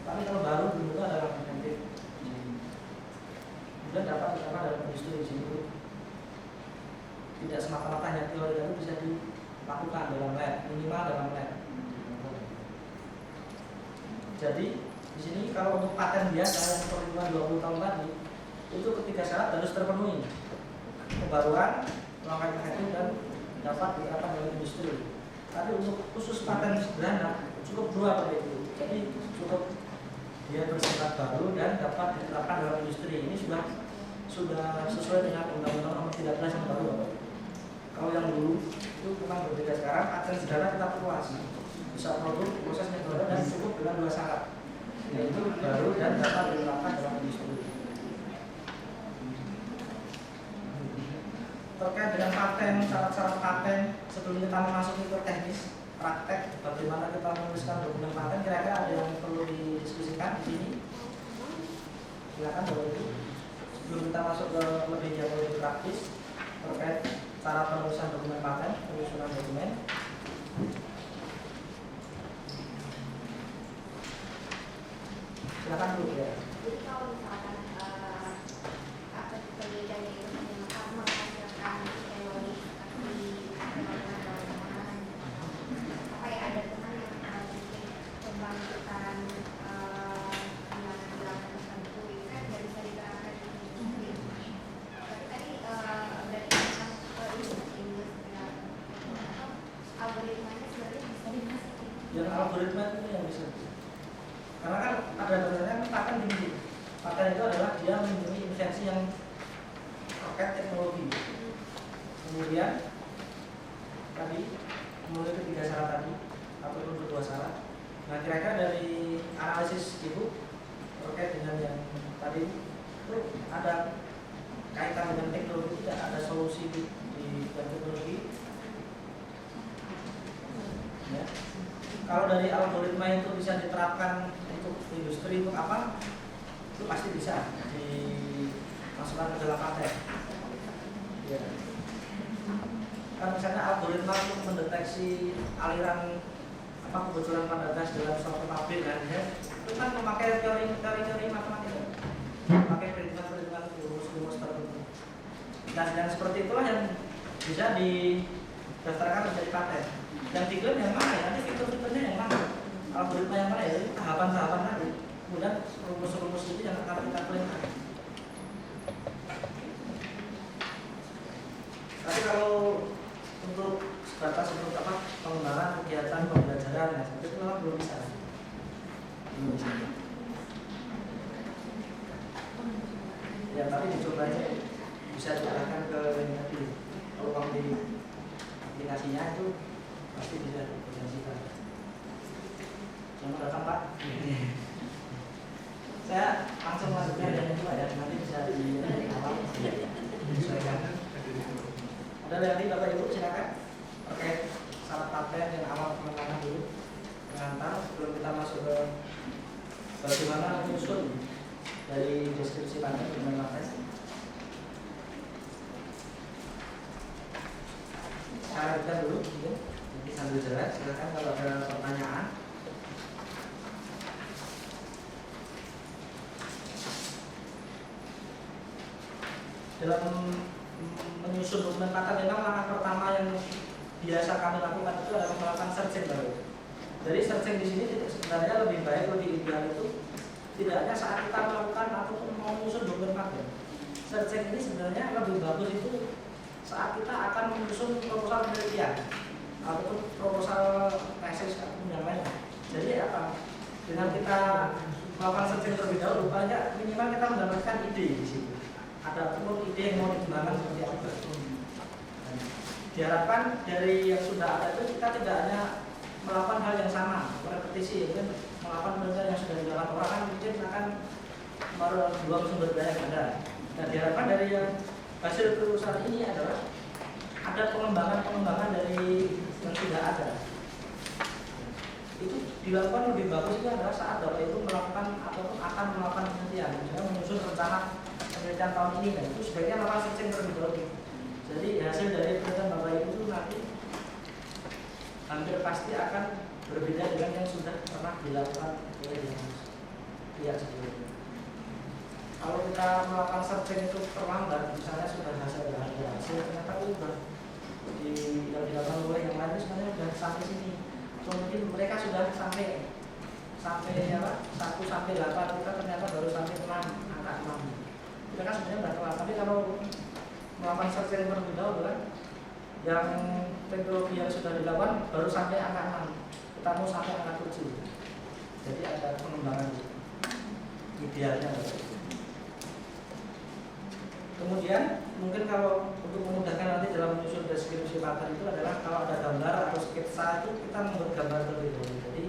Tapi kalau baru belum tentu ada langkah inventif. Kemudian dapat diterapkan dalam industri di sini. Tidak semata-mata hanya teori, tapi bisa dilakukan dalam lab, minimal dalam lab. Jadi di sini kalau untuk paten biasa yang perlindungan 20 tahun tadi, itu ketiga syarat harus terpenuhi: kebaruan, langkah inventif, dan dapat diterapkan dalam industri. Tapi untuk khusus paten sederhana cukup 2 Bapak Ibu. Jadi cukup dia bersifat baru dan dapat diterapkan dalam industri. Ini sudah sesuai dengan Undang-Undang Nomor 13 yang baru Bapak. Kalau yang dulu itu memang berbeda. Sekarang paten sederhana kita perluas, bisa produk, proses, metode, dan cukup dengan 2 syarat, yaitu baru dan dapat diterapkan dalam industri. Terkait dengan paten, syarat-syarat paten, sebelum kita masuk ke teknis praktek bagaimana kita menuliskan dokumen paten, kira-kira ada yang perlu didiskusikan di sini? Silakan Bapak Ibu. Sebelum kita masuk ke lebih jauh lebih praktis terkait cara penulisan dokumen paten, penyusunan dokumen. Silakan dulu ya. Jadi kalau misalkan apa penelitiannya itu menghasilkan teori seperti pembangunan apa ya, ada teman yang bikin pembangkitan bilangan-bilangan tertentu itu kan nggak bisa diterapkan di industri. Tapi tadi dari tentang industri algoritmanya sebenarnya bisa dimasukin. Yang algoritma itu yang bisa. Karena kan ada sebenarnya paten tinggi. Paten itu adalah dia melindungi invensi yang terkait teknologi. Kemudian tadi memenuhi ketiga syarat tadi ataupun kedua syarat. Nah kira-kira dari analisis Ibu terkait dengan yang tadi itu ada kaitan dengan teknologi, tidak ada solusi di bidang teknologi. Ya. Kalau dari algoritma itu bisa diterapkan untuk industri itu apa? Itu pasti bisa dimasukkan ke dalam paten. Ya. Kan misalnya algoritma untuk mendeteksi aliran kebocoran pada gas dalam suatu pabrik kan, ya. Itu kan memakai teori matematika, memakai perhitungan rumus tertentu. Dan seperti itulah yang bisa didaftarkan menjadi paten. Yang diklaim yang mana ya? Nanti fitur-fiturnya yang mana? Algoritma yang mana ya? Jadi tahapan-tahapan tadi. Kemudian rumus-rumus itu yang akan kita klaimkan. Tapi kalau untuk sebatas untuk pengembangan kegiatan pembelajaran, nah, seperti itu memang belum bisa. Ya, tapi dicobanya bisa diarahkan ke ini tadi. Kalau di aplikasinya itu pasti bisa dikoordinasikan. Selamat datang Pak. Saya langsung masuknya dari itu ya, nanti bisa di awal disesuaikan. Ada lagi Bapak Ibu silakan terkait syarat paten yang awal pengenalan dulu pengantar sebelum kita masuk ke bagaimana menyusun dari deskripsi paten dengan paten. Saya lanjutkan dulu mungkin. Sambil jalan, silakan kalau ada pertanyaan. Dalam menyusun dokumen paten memang langkah pertama yang biasa kami lakukan itu adalah melakukan searching baru. Jadi searching di sini sebenarnya lebih baik, lebih ideal itu tidak hanya saat kita melakukan ataupun mau menyusun dokumen paten. Searching ini sebenarnya lebih bagus itu saat kita akan menyusun proposal penelitian ataupun proposal tesis ataupun yang lainnya. Jadi apa? Dengan kita melakukan searching terlebih dahulu, banyak minimal kita mendapatkan ide di situ. Ada pun ide yang mau dikembangkan seperti apa. Diharapkan dari yang sudah ada itu kita tidak hanya melakukan hal yang sama, repetisi, melakukan penelitian yang sudah dilakukan orang kan mungkin akan dua sumber daya yang ada. Nah, diharapkan dari yang hasil perusahaan ini adalah ada pengembangan dari yang sudah ada. Itu dilakukan lebih bagus itu adalah saat Bapak itu melakukan ataupun akan melakukan penelitian, misalnya menyusun rencana penelitian tahun ini, kan itu sebaiknya melakukan searching terlebih dahulu. Jadi hasil dari penelitian Bapak itu nanti hampir pasti akan berbeda dengan yang sudah pernah dilakukan oleh pihak sebelumnya. Kalau kita melakukan searching itu terlambat, misalnya sudah hasil ternyata udah dilakukan oleh yang lain sebenarnya sudah sampai sini. Mungkin mereka sudah sampai apa 1 sampai 8, kita ternyata baru sampai 6, angka 6. Kita kan sebenarnya sudah kelas, tapi kalau melakukan searching terlebih dahulu kan, yang teknologi yang sudah dilakukan baru sampai angka 6, kita mau sampai angka 7. Jadi ada pengembangan idealnya. Kemudian mungkin kalau untuk memudahkan nanti dalam menyusun deskripsi paten itu adalah kalau ada gambar atau sketsa itu kita membuat gambar terlebih dahulu. Jadi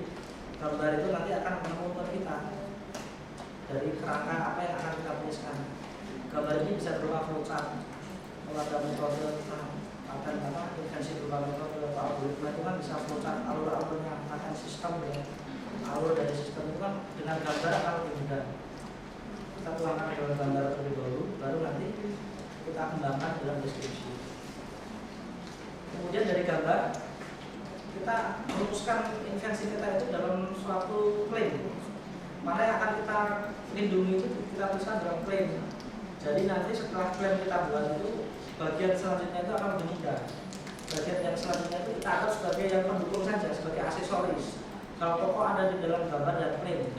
gambar itu nanti akan menemukan kita dari kerangka apa yang akan kita tuliskan. Gambar ini bisa berupa flowchart. Kalau ada metode paten invensi berupa metode atau algoritma itu kan bisa flowchart alur-alurnya, paten sistem dengan alur dari sistem itu kan dengan gambar akan lebih mudah. Kita tuangkan dalam gambar terlebih dahulu, baru nanti kita kembangkan dalam deskripsi. Kemudian dari gambar kita merumuskan invensi kita itu dalam suatu klaim. Mana yang akan kita lindungi itu kita tuliskan dalam klaim. Jadi nanti setelah klaim kita buat itu, bagian selanjutnya itu akan lebih mudah. Bagian yang selanjutnya itu kita anggap sebagai yang pendukung saja, sebagai aksesoris. Kalau pokok ada di dalam gambar dan klaim.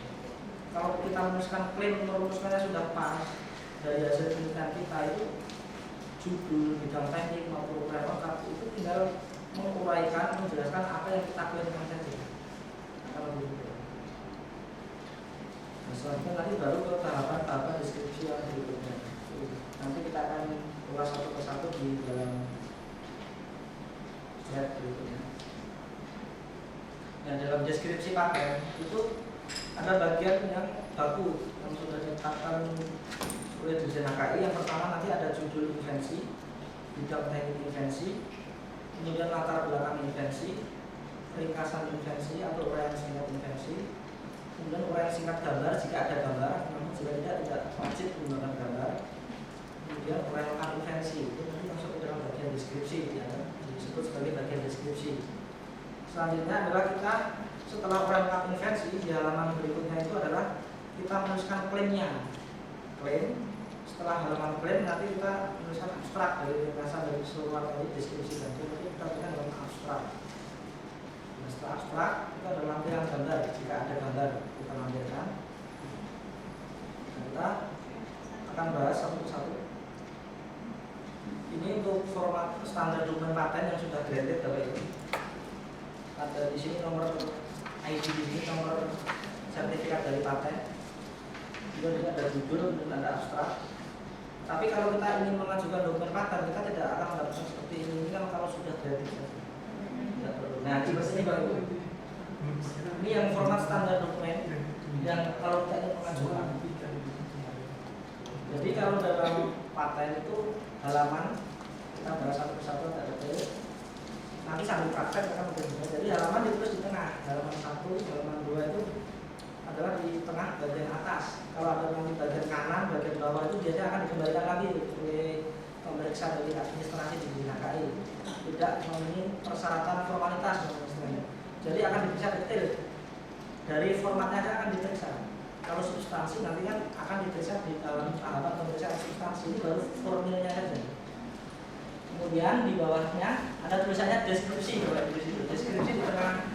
Kalau kita menuliskan klaim, merumuskannya sudah pas dari hasil penelitian kita itu judul, bidang teknik maupun uraian lengkap itu tinggal menguraikan, menjelaskan apa yang kita klaimkan saja. Kalau begitu. Nah, selanjutnya nanti baru ke tahapan deskripsi yang berikutnya. Nanti kita akan ulas satu persatu di dalam slide berikutnya. Nah, dalam deskripsi paten itu ada bagian yang baku yang sudah ditetapkan oleh dosen HKI. Yang pertama nanti ada judul invensi, bidang teknik invensi, kemudian latar belakang invensi, ringkasan invensi atau uraian singkat invensi, kemudian uraian singkat gambar jika ada gambar, namun jika tidak wajib menggunakan gambar, kemudian uraian lengkap invensi itu nanti masuk ke dalam bagian deskripsi, ya, disebut sebagai bagian deskripsi. Selanjutnya adalah kita setelah uraian lengkap invensi di halaman berikutnya itu adalah kita menuliskan klaimnya. Klaim, setelah halaman klaim nanti kita menuliskan abstrak dari ringkasan dari keseluruhan tadi deskripsi dan nanti kita tuliskan dalam abstrak. Nah, setelah abstrak itu ada lampiran gambar, jika ada gambar kita lampirkan. Nah, kita akan bahas satu persatu. Ini untuk format standar dokumen paten yang sudah granted Bapak Ibu. Ada di sini nomor ID di sini, nomor sertifikat dari paten. Juga ada judul dan ada abstrak. Tapi kalau kita ingin mengajukan dokumen paten, kita tidak akan melakukan seperti ini kan kalau sudah granted saja. Tidak perlu. Nah, di sini Bapak Ibu. Ini yang format standar dokumen yang kalau kita ingin mengajukan. Jadi kalau dalam paten itu halaman kita bahas satu persatu ada detail. Nanti sambil praktek akan berbeda. Jadi halaman ditulis di tengah. Halaman 1, halaman 2 itu adalah di tengah bagian atas. Kalau ada nanti bagian kanan, bagian bawah itu biasanya akan dikembalikan lagi oleh pemeriksa dari administrasi di HKI. Tidak memenuhi persyaratan formalitas istilahnya. Jadi akan diperiksa detail. Dari formatnya saja akan diperiksa. Kalau substansi nanti kan akan diperiksa di dalam tahapan pemeriksaan substansi, ini baru formilnya saja. Kemudian di bawahnya ada tulisannya deskripsi, Bapak Ibu di situ. Deskripsi di tengah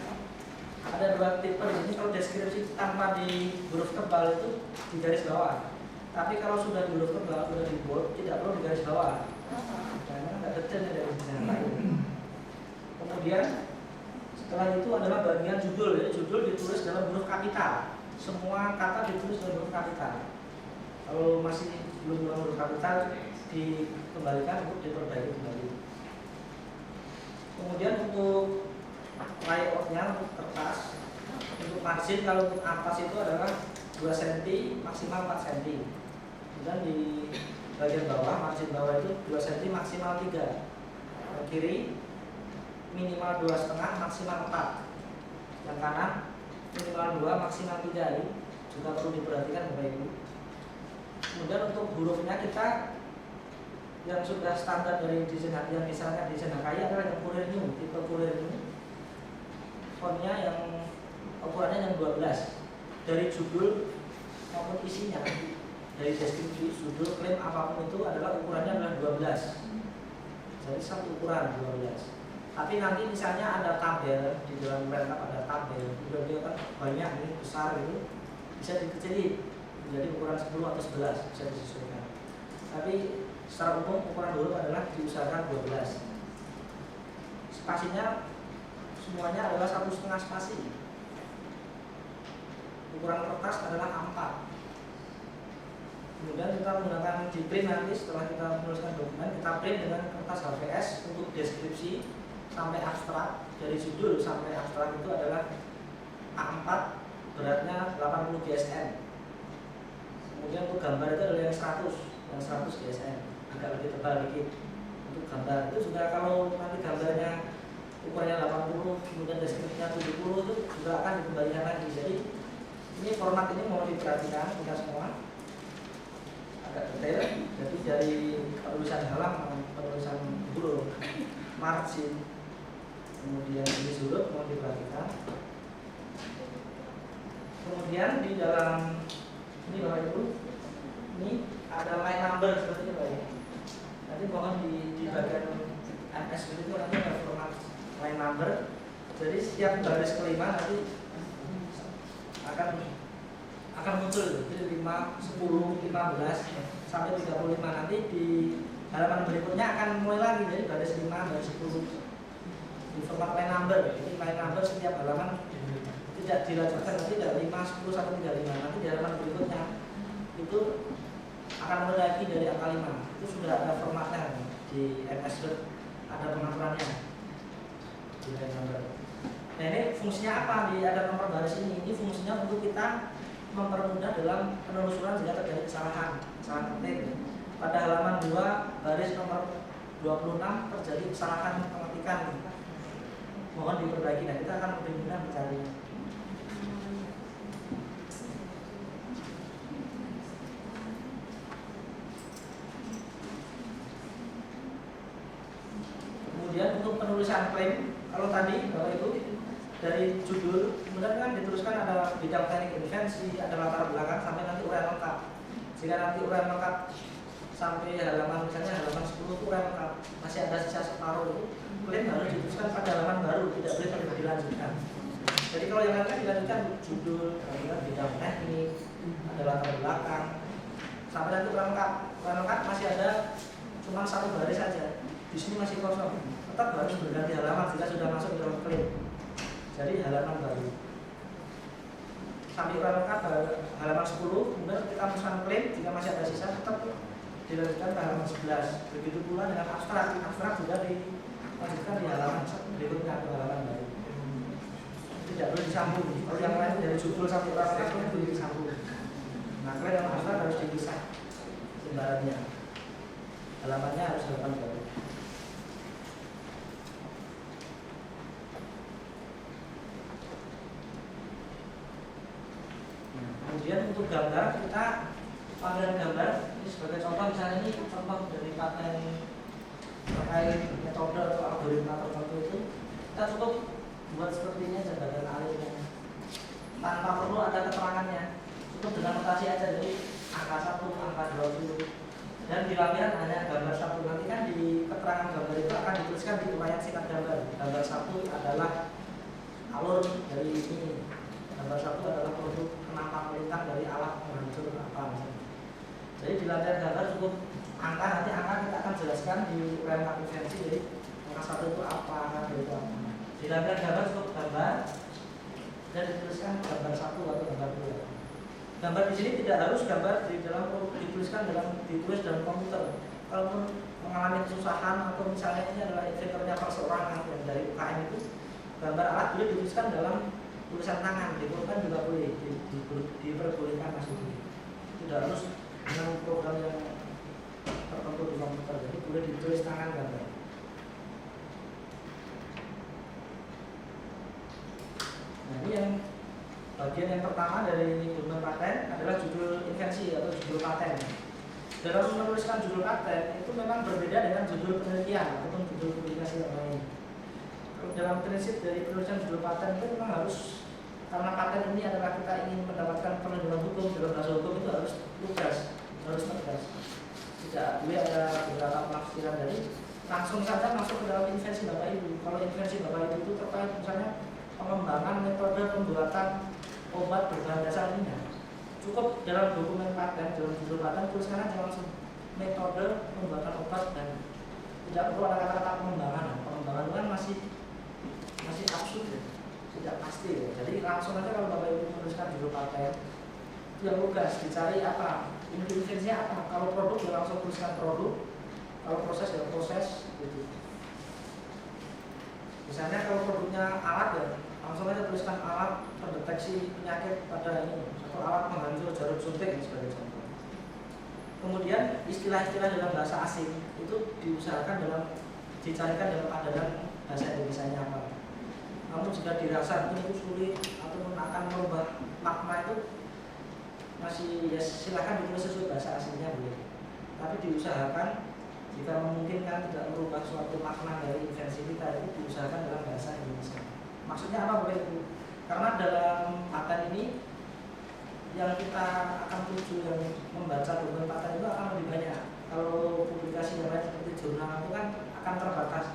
ada dua tipe di sini. Kalau deskripsi tanpa di huruf tebal itu di garis bawah. Tapi kalau sudah di huruf tebal, sudah di bold, tidak perlu di garis bawah. Karena nggak detailnya dari desain lain. Kemudian setelah itu adalah bagian judul. Jadi judul ditulis dalam huruf kapital. Semua kata ditulis dalam huruf kapital. Kalau masih belum dalam huruf kapital, dikembalikan untuk diperbaiki kembali. Kemudian untuk layoutnya untuk kertas Untuk margin, kalau untuk atas itu adalah 2 cm maksimal 4 cm. Dan di bagian bawah, margin bawah itu 2 cm maksimal 3. Yang kiri minimal 2,5 maksimal 4. Yang kanan minimal 2 maksimal 3. Ini juga perlu diperhatikan Bapak Ibu. Kemudian untuk hurufnya kita yang sudah standar dari desain yang misalnya desain Hakai adalah yang Courier New, tipe Courier New. Fontnya yang ukurannya yang 12. Dari judul maupun isinya, dari deskripsi, judul, klaim apapun itu adalah ukurannya adalah 12. Jadi satu ukuran 12. Tapi nanti misalnya ada tabel di dalam laptop, ada tabel, dia kan banyak ini besar gitu, bisa dikecilin menjadi ukuran 10 atau 11 bisa disesuaikan. Tapi secara umum ukuran huruf adalah diusahakan 12. Spasinya semuanya adalah 1,5 spasi. Ukuran kertas adalah A4. Kemudian kita menggunakan di print nanti setelah kita menuliskan dokumen, kita print dengan kertas HVS untuk deskripsi sampai abstrak. Dari judul sampai abstrak itu adalah A4, beratnya 80 GSM. Kemudian untuk gambar itu adalah yang 100 GSM, agak lebih tebal dikit. Untuk gambar itu juga kalau nanti gambarnya ukurannya 80, kemudian deskripsinya 70 itu juga akan dikembalikan lagi. Jadi ini format ini mau diperhatikan kita semua, agak detail. Jadi dari penulisan halaman, penulisan huruf, margin, kemudian ini huruf mau diperhatikan. Kemudian di dalam ini Bapak Ibu, ini ada line number seperti ini Bapak Ibu. Nanti mohon di bagian MS itu nanti ada format line number. Jadi setiap baris kelima nanti akan muncul. Jadi 5, 10, 15 sampai 35 nanti di halaman berikutnya akan mulai lagi dari baris 5, baris 10 di format line number. Jadi line number setiap halaman tidak dilanjutkan nanti dari 5, 10 sampai 35. Nanti di halaman berikutnya itu akan mulai lagi dari angka 5. Itu sudah ada formatnya di MS Word, ada pengaturannya di line number. Nah ini fungsinya apa di ada nomor baris ini? Ini fungsinya untuk kita mempermudah dalam penelusuran jika terjadi kesalahan ketik. Pada halaman 2 baris nomor 26 terjadi kesalahan pengetikan, mohon diperbaiki. Nah kita akan lebih mudah mencari. Kemudian untuk penulisan klaim, kalau tadi Bapak Ibu dari judul, kemudian kan diteruskan ada bidang teknik invensi, ada latar belakang sampai nanti uraian lengkap. Jika nanti uraian lengkap sampai halaman misalnya halaman 10 itu uraian lengkap, masih ada sisa separuh itu, klaim harus diteruskan pada halaman baru, tidak boleh dilanjutkan. Jadi kalau yang lainnya dilanjutkan judul, kemudian bidang teknik, ada latar belakang, sampai nanti uraian lengkap. Uraian lengkap masih ada cuma satu baris saja. Di sini masih kosong, tetap harus berganti halaman jika sudah masuk dalam klaim. Jadi halaman baru sampai uraian lengkap halaman 10, kemudian kita masukkan klaim. Jika masih ada sisa tetap dilanjutkan ke halaman 11. Begitu pula dengan abstrak juga dilanjutkan di halaman berikutnya ke halaman baru. Tidak boleh disambung. Kalau yang lain dari judul sampai uraian lengkap itu boleh disambung. Nah klaim dan abstrak harus dipisah lembarannya. Halamannya harus halaman baru. Kemudian untuk gambar, kita panggilan gambar ini sebagai contoh, misalnya ini contoh dari paten terkait metode atau algoritma tertentu itu, kita cukup buat seperti ini aja bagian alirnya tanpa perlu ada keterangannya, cukup dengan notasi aja. Jadi angka 1, angka 20, dan di lampiran hanya gambar 1. Nanti kan di keterangan gambar itu akan dituliskan di uraian singkat gambar. Gambar 1 adalah alur dari ini, gambar 1 adalah produk penampang melintang dari alat penghancur apa misalnya. Jadi di lampiran gambar cukup angka, nanti angka kita akan jelaskan di uraian konvensi. Jadi angka 1 itu apa, angka 2 itu apa. Di lampiran gambar cukup gambar dan dituliskan gambar 1 atau gambar 2. Gambar di sini tidak harus gambar di dalam ditulis dalam komputer. Kalaupun mengalami kesusahan atau misalnya ini adalah inventornya perseorangan yang dari UKM itu, gambar alat boleh dituliskan dalam tulisan tangan di pulpen juga boleh diperbolehkan masuk. Tidak harus dengan program yang tertentu di komputer, jadi boleh ditulis tangan gambar. Nah, ini yang bagian yang pertama dari dokumen paten adalah judul invensi atau judul paten. Dalam menuliskan judul paten itu memang berbeda dengan judul penelitian ataupun judul publikasi yang lain. Dalam prinsip dari penulisan judul paten itu memang harus, karena paten ini adalah kita ingin mendapatkan perlindungan hukum, dalam bahasa hukum itu harus lugas, harus tegas. Tidak boleh ada beberapa penafsiran, dari langsung saja masuk ke dalam invensi Bapak Ibu. Kalau invensi Bapak Ibu itu terkait misalnya pengembangan metode pembuatan obat berbahan dasar minyak, cukup dalam dokumen paten, dalam judul paten tuliskan aja langsung metode pembuatan obat, dan tidak perlu ada kata-kata pengembangan. Pengembangan itu kan masih absurd ya, tidak pasti ya. Jadi langsung aja kalau Bapak Ibu menuliskan judul paten itu yang lugas, dicari apa, invensinya apa. Kalau produk ya langsung tuliskan produk, kalau proses ya proses gitu. Misalnya kalau produknya alat ya langsung aja tuliskan alat pendeteksi penyakit pada ini, atau alat penghancur jarum suntik sebagai contoh. Kemudian istilah-istilah dalam bahasa asing itu diusahakan dicarikan dalam padanan bahasa Indonesianya apa. Namun jika dirasa itu sulit atau akan merubah makna, itu masih ya silakan ditulis sesuai bahasa aslinya boleh. Tapi diusahakan jika memungkinkan tidak merubah suatu makna dari invensi kita, itu diusahakan dalam bahasa Indonesia. Maksudnya apa Bapak Ibu? Karena dalam paten ini yang kita akan tuju, yang membaca dokumen paten itu akan lebih banyak. Kalau publikasi yang lain seperti jurnal itu kan akan terbatas,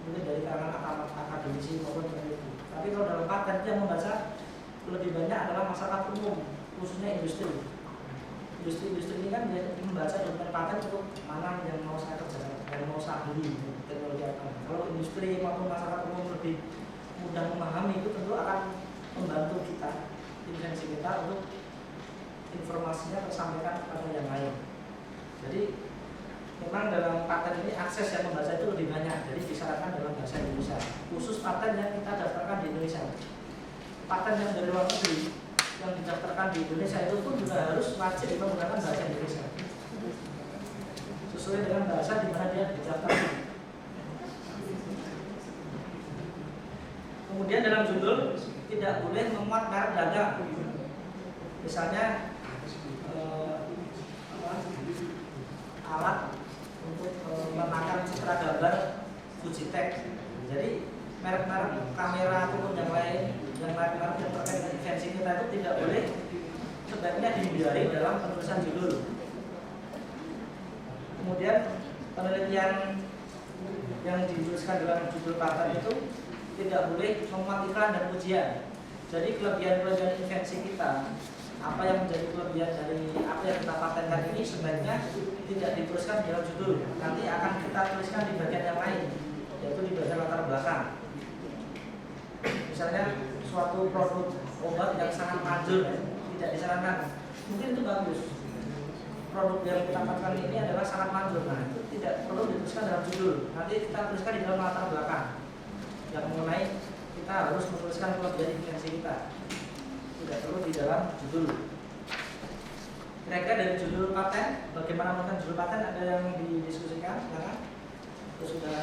mungkin dari kalangan akademisi maupun peneliti. Tapi kalau dalam paten yang membaca lebih banyak adalah masyarakat umum, khususnya industri. Industri ini kan membaca dokumen paten cukup mana yang mau saya kerjakan, yang mau saya beli teknologi apa. Kalau industri maupun masyarakat umum lebih mudah memahami, itu tentu akan membantu kita, invensi kita, untuk informasinya tersampaikan kepada yang lain. Jadi memang dalam paten ini akses yang membaca itu lebih banyak, jadi disarankan dalam bahasa Indonesia. Khusus paten yang kita daftarkan di Indonesia. Paten yang dari luar negeri yang didaftarkan di Indonesia itu pun juga harus wajib menggunakan bahasa Indonesia sesuai dengan bahasa di mana dia didaftarkan. Kemudian dalam judul tidak boleh memuat merek dagang. Misalnya alat untuk menakar citra gambar Fujitech. Jadi merek-merek kamera ataupun yang lain, yang merek-merek yang terkait dengan invensi kita itu tidak boleh, sebaiknya dihindari dalam penulisan judul. Kemudian penelitian yang dituliskan dalam judul paten itu tidak boleh memuat iklan dan pujian. Jadi kelebihan-kelebihan invensi kita, apa yang menjadi kelebihan dari apa yang kita patenkan ini, sebaiknya tidak dituliskan dalam judul. Nanti akan kita tuliskan di bagian yang lain, yaitu di bagian latar belakang. Misalnya suatu produk obat yang sangat manjur, tidak disarankan. Mungkin itu bagus. Produk yang kita patenkan ini adalah sangat manjur. Nah, itu tidak perlu dituliskan dalam judul. Nanti kita tuliskan di dalam latar belakang yang mengenai kita harus menuliskan kelebihan invensi kita. Tidak perlu di dalam judul. Kira-kira dari judul paten, bagaimana menggunakan judul paten, ada yang didiskusikan? Silakan. Terus sudah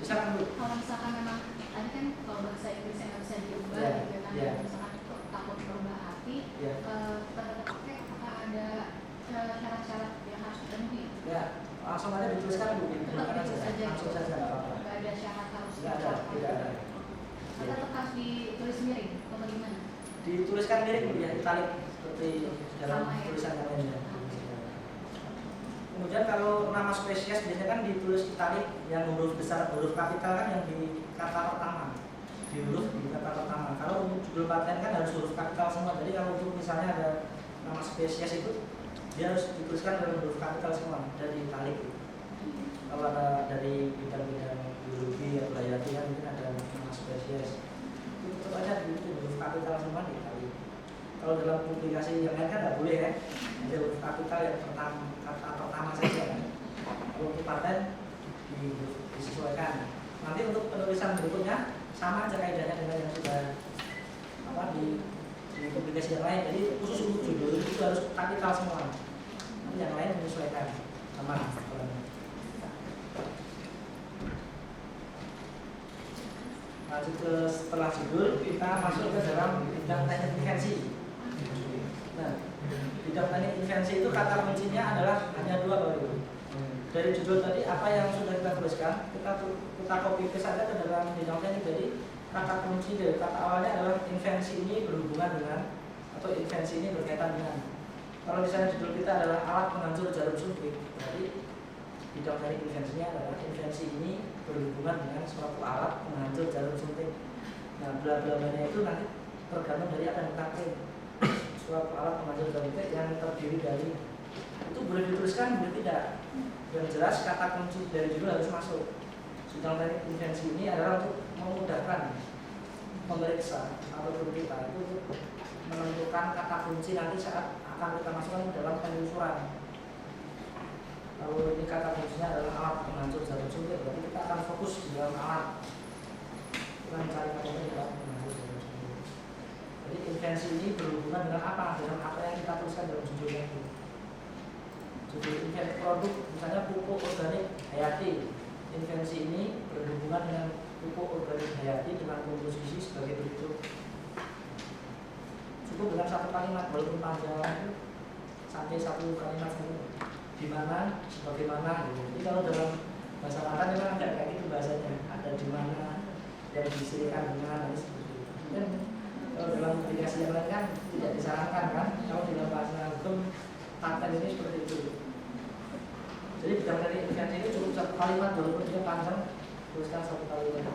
silakan dulu. Kalau misalkan memang tadi kan kalau bahasa Inggris yang bisa diubah, Yeah, gitu kan, yeah. misalkan takut berubah arti, Yeah. pakai apakah ada syarat-syarat yang harus dipenuhi? Ya, langsung aja dituliskan dulu. Tetap ditulis aja, Langsung saja nggak apa-apa. Nggak ada syarat harus Tidak ada, tidak ada. tetap harus ditulis miring atau bagaimana? Dituliskan miring ya, italik seperti dalam Sama ya. tulisan yang lainnya. Kemudian kalau nama spesies biasanya kan ditulis italik, yang huruf besar, huruf kapital kan yang di kata pertama, di kata pertama. Kalau untuk judul paten kan harus huruf kapital semua. Jadi kalau untuk misalnya ada nama spesies itu, dia harus dituliskan dalam huruf kapital semua, dari italik. Kalau ada dari bidang-bidang biologi atau hayati kan mungkin ada nama spesies, itu tetap aja di huruf kapital semua di italik. Kalau dalam publikasi yang lain kan tidak boleh kan, ada huruf kapital yang kata pertama saja kan. Kalau untuk paten disesuaikan. Nanti untuk penulisan berikutnya sama aja kaidahnya dengan yang sudah di publikasi yang lain. Jadi khusus untuk judul itu harus kapital semua. Nanti yang lain menyesuaikan sama. Lanjut ke setelah judul kita masuk ke dalam bidang teknik invensi. Nah, bidang teknik invensi itu kata kuncinya adalah hanya dua Bapak Ibu. Dari judul tadi apa yang sudah kita tuliskan kita copy paste saja ke dalam bidang teknik. Jadi kata kunci dari kata awalnya adalah invensi ini berhubungan dengan atau invensi ini berkaitan dengan. Kalau misalnya judul kita adalah alat penghancur jarum suntik, berarti bidang teknik invensinya adalah invensi ini berhubungan dengan suatu alat penghancur jarum suntik. Nah, bla-bla-blanya itu nanti tergantung dari apa yang kita klaim. Suatu alat penghancur jarum suntik yang terdiri dari itu boleh dituliskan, boleh tidak. Yang jelas kata kunci dari judul harus masuk. Bidang teknik invensi ini adalah untuk memudahkan pemeriksa atau kita itu untuk menentukan kata kunci nanti saat akan kita masukkan dalam penelusuran. Lalu ini kata kuncinya adalah alat penghancur jarum suntik, berarti kita akan fokus di dalam alat. Kita mencari kata kunci dalam penghancur jarum suntik. Jadi invensi ini berhubungan dengan apa? Dengan apa yang kita tuliskan dalam judulnya itu. Judul invensi produk, misalnya pupuk organik hayati. Invensi ini berhubungan dengan pupuk organik hayati dengan komposisi sebagai berikut. Cukup dengan satu kalimat walaupun panjang, sampai satu kalimat saja. Di mana, sebagaimana. Jadi kalau dalam bahasa Latin memang ada kayak gitu bahasanya. Ada di mana, yang disediakan dengan dan seperti itu. Dan kalau dalam aplikasi yang lain kan tidak disarankan kan. Kalau di dalam bahasa hukum paten ini seperti itu. Jadi bidang dari invensi ini cukup satu kalimat walaupun dia panjang, tuliskan satu kalimat.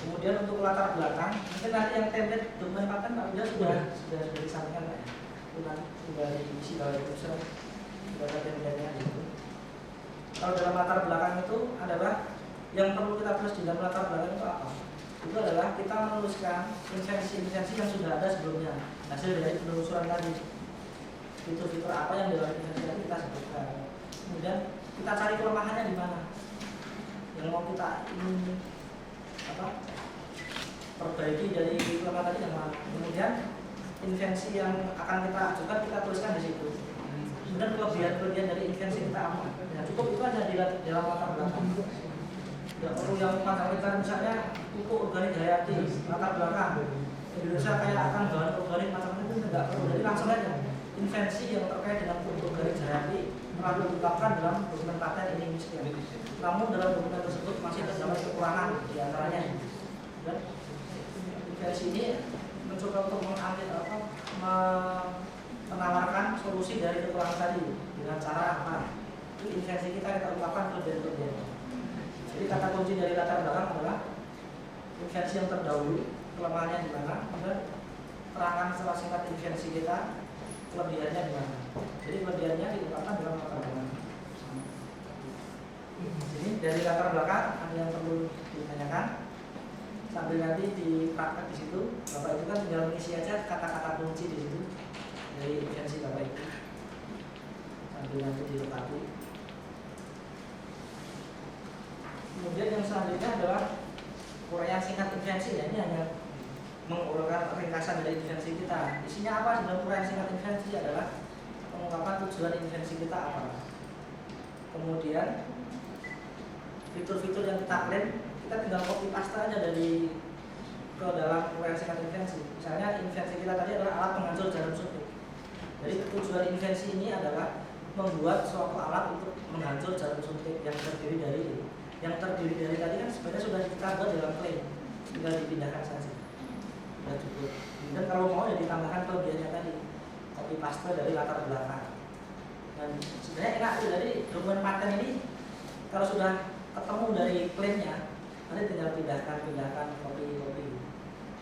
Kemudian untuk latar belakang, mungkin nanti yang template dokumen paten Pak Bida sudah disampaikan Pak ya. Itu nanti sudah diisi oleh user, sudah ada template-nya gitu. Kalau dalam latar belakang itu adalah yang perlu kita tulis di dalam latar belakang itu apa? Itu adalah kita menuliskan invensi-invensi yang sudah ada sebelumnya, hasil dari penelusuran tadi. Fitur-fitur apa yang dalam invensi tadi kita sebutkan. Kemudian kita cari kelemahannya di mana. Yang mau kita ingin perbaiki dari kelemahan tadi yang mana. Kemudian invensi yang akan kita ajukan kita tuliskan di situ. Kemudian kelebihan dari invensi kita apa? Ya, cukup itu aja di dalam latar belakang. Tidak perlu yang panjang misalnya pupuk organik hayati latar belakang. Indonesia kayak akan bahan organik macam-macam itu tidak perlu. Jadi langsung aja invensi yang terkait dengan pupuk organik hayati telah diungkapkan dalam dokumen paten ini sekian. Namun dalam dokumen tersebut masih terdapat kekurangan di antaranya. Dan invensi ini mencoba untuk menawarkan solusi dari kekurangan tadi dengan cara apa? Itu invensi kita ungkapkan kelebihan-kelebihan. Jadi kata kunci dari latar belakang adalah invensi yang terdahulu, kelemahannya di mana, kemudian terangkan secara singkat invensi kita, kelebihannya di mana. Jadi kelebihannya diungkapkan dalam latar belakang. Jadi dari latar belakang ada yang perlu ditanyakan sambil nanti dipraktek di situ. Bapak itu kan tinggal mengisi aja kata-kata kunci di situ dari invensi Bapak itu sambil nanti dilengkapi. Kemudian yang selanjutnya adalah uraian singkat invensi. Ya, ini hanya menguraikan ringkasan dari invensi kita. Isinya apa dalam uraian singkat invensi adalah pengungkapan tujuan invensi kita apa. Kemudian fitur-fitur yang kita klaim kita tinggal copy paste aja dari ke dalam uraian singkat invensi. Misalnya invensi kita tadi adalah alat penghancur jarum suntik. Jadi tujuan invensi ini adalah membuat suatu alat untuk menghancur jarum suntik yang terdiri dari tadi kan sebenarnya sudah kita buat dalam klaim, tinggal dipindahkan saja. Sudah cukup. Dan kalau mau ya ditambahkan kelebihannya tadi, copy paste dari latar belakang. Dan sebenarnya enak sih dari dokumen paten ini kalau sudah ketemu dari klaimnya, nanti tinggal pindahkan copy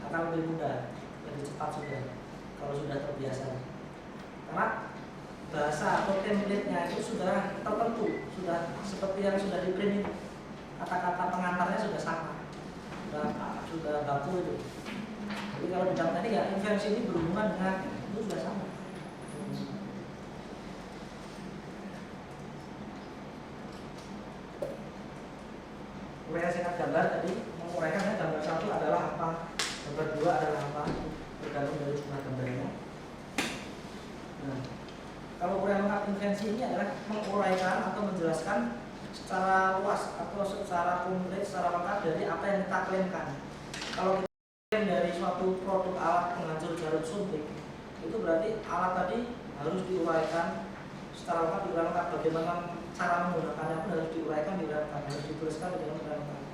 akan lebih mudah, lebih cepat sudah kalau sudah terbiasa. Karena bahasa atau template-nya itu sudah tertentu, sudah seperti yang sudah di print, kata-kata pengantarnya sudah sama, sudah baku itu. Jadi kalau bidang tadi ya invensi ini berhubungan dengan itu sudah sama. Uraian singkat gambar tadi menguraikan gambar 1 adalah apa, gambar 2 adalah apa, tergantung dari jumlah gambarnya. Nah, kalau uraian lengkap invensi ini adalah menguraikan atau menjelaskan secara luas atau secara komplit, secara lengkap dari apa yang kita klaimkan. Kalau kita klaim dari suatu produk alat penghancur jarum suntik, itu berarti alat tadi harus diuraikan secara lengkap, diuraikan bagaimana cara menggunakannya pun harus diuraikan, harus dituliskan di dalam uraian lengkap.